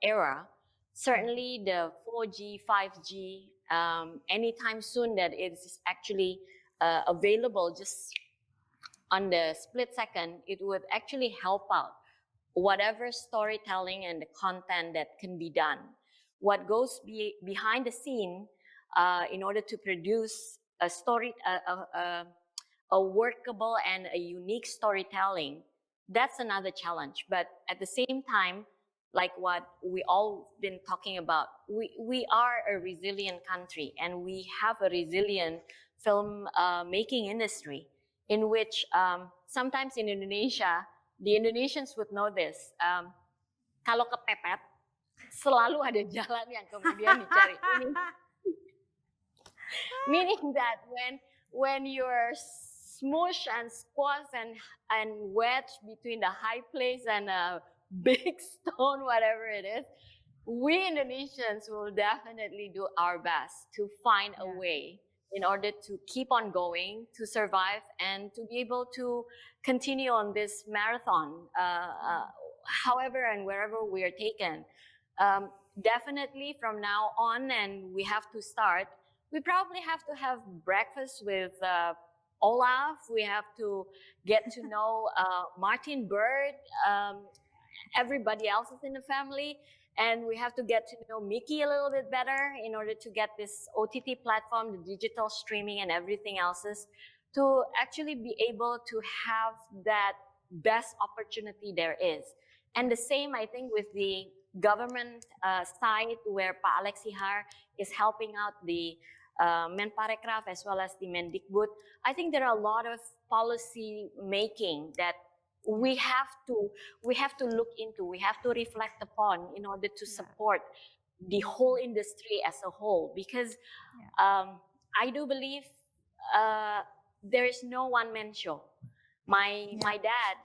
era, certainly the 4G, 5G, anytime soon that it's actually available just on the split second, it would actually help out whatever storytelling and the content that can be done. What goes behind the scene in order to produce a story, a workable and a unique storytelling, that's another challenge. But at the same time, like what we all been talking about, we are a resilient country and we have a resilient film making industry. in which sometimes in Indonesia, the Indonesians would know this. Kalau kepepet, selalu ada jalan yang kemudian dicari. Meaning that when you're smush and squash and wedge between the high place and a big stone, whatever it is, we Indonesians will definitely do our best to find a way in order to keep on going, to survive, and to be able to continue on this marathon, however and wherever we are taken. Definitely from now on, and we have to start, we probably have to have breakfast with Olaf. We have to get to know Martin Bird, everybody else is in the family. And we have to get to know Mickey a little bit better in order to get this OTT platform, the digital streaming and everything else, to actually be able to have that best opportunity there is. And the same, I think, with the government side, where Pak Alex Sihar is helping out the Menparekraf as well as the Mendikbud. I think there are a lot of policy making that we have to look into, we have to reflect upon in order to support the whole industry as a whole. Because I do believe there is no one-man show. My dad,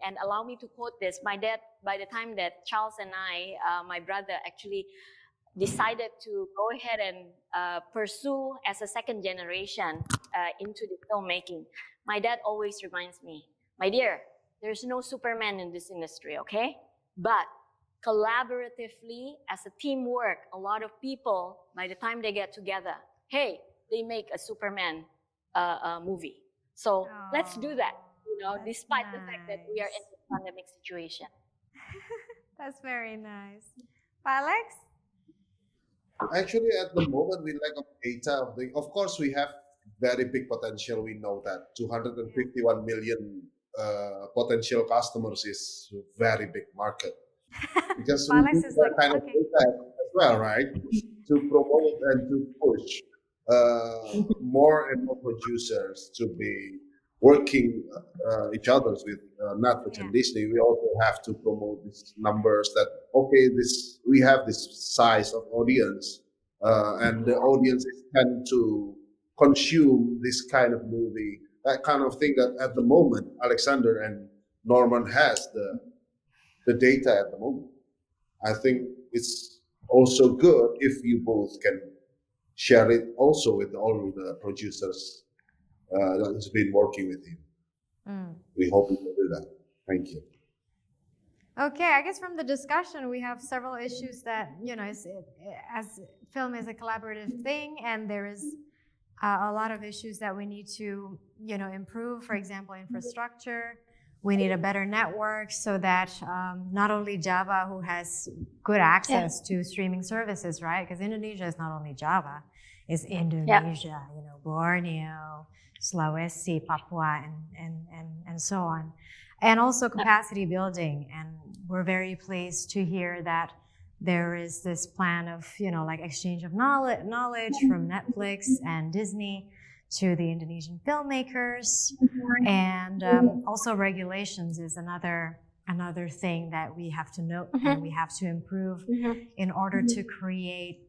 and allow me to quote this, my dad, by the time that Charles and I, my brother, actually decided to go ahead and pursue as a second generation into the filmmaking, my dad always reminds me, my dear, there's no Superman in this industry, okay? But collaboratively, as a teamwork, a lot of people, by the time they get together, hey, they make a Superman movie. So let's do that, despite the fact that we are in a pandemic situation. That's very nice. Alex? Actually, at the moment, we lack of data. Of course, we have very big potential. We know that 251 million potential customers is a very big market. Because we need that kind of data as well, right? To promote and to push more and more producers to be working each others with Netflix and Disney. We also have to promote these numbers that, okay, we have this size of audience, and the audiences tend to consume this kind of movie, that kind of thing that at the moment, Alexander and Norman has the data at the moment. I think it's also good if you both can share it also with all the producers that has been working with you. We hope we can do that. Thank you. Okay, I guess from the discussion, we have several issues that, as film is a collaborative thing, and there is a lot of issues that we need to, improve. For example, infrastructure. We need a better network so that not only Java, who has good access to streaming services, right? Because Indonesia is not only Java, it's Indonesia, Borneo, Sulawesi, Papua, and so on. And also capacity building. And we're very pleased to hear that there is this plan of, exchange of knowledge from Netflix and Disney to the Indonesian filmmakers. And also regulations is another thing that we have to note and we have to improve in order to create,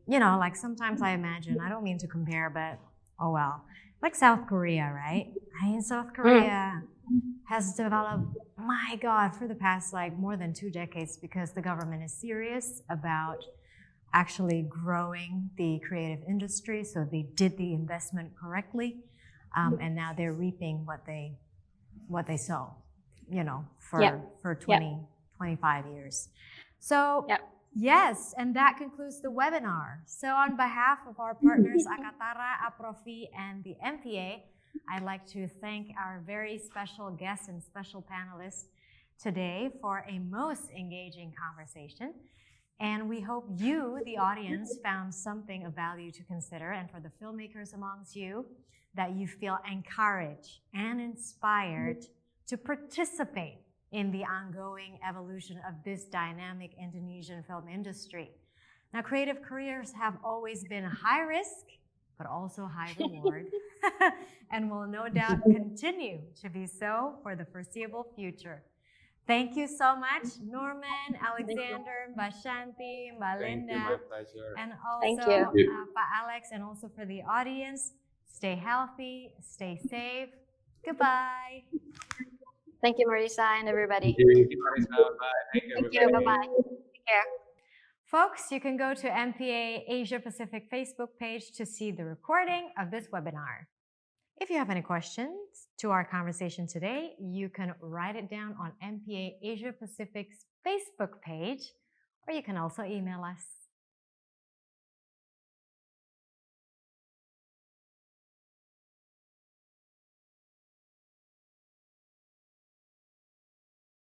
sometimes I imagine, I don't mean to compare, but oh well, like South Korea, right? South Korea has developed, my God, for the past more than 2 decades, because the government is serious about actually growing the creative industry. So they did the investment correctly, and now they're reaping what they sow, for 25 years. So yes, and that concludes the webinar. So on behalf of our partners Akatara, Aprofi, and the MPA, I'd like to thank our very special guests and special panelists today for a most engaging conversation. And we hope you, the audience, found something of value to consider. And for the filmmakers amongst you, that you feel encouraged and inspired to participate in the ongoing evolution of this dynamic Indonesian film industry. Now, creative careers have always been high risk, but also high reward. and will no doubt continue to be so for the foreseeable future. Thank you so much, Norman, Alexander, Mbak Shanti, Mbak Thank you. Linda, My pleasure. and Thank also you. Pak Alex, and also for the audience. Stay healthy, stay safe. Goodbye. Thank you, Marissa, and everybody. Thank you, Marissa. Bye. Thank you, Thank you. everybody. Bye-bye. Take care. Folks, you can go to MPA Asia Pacific Facebook page to see the recording of this webinar. If you have any questions to our conversation today, you can write it down on MPA Asia Pacific's Facebook page, or you can also email us.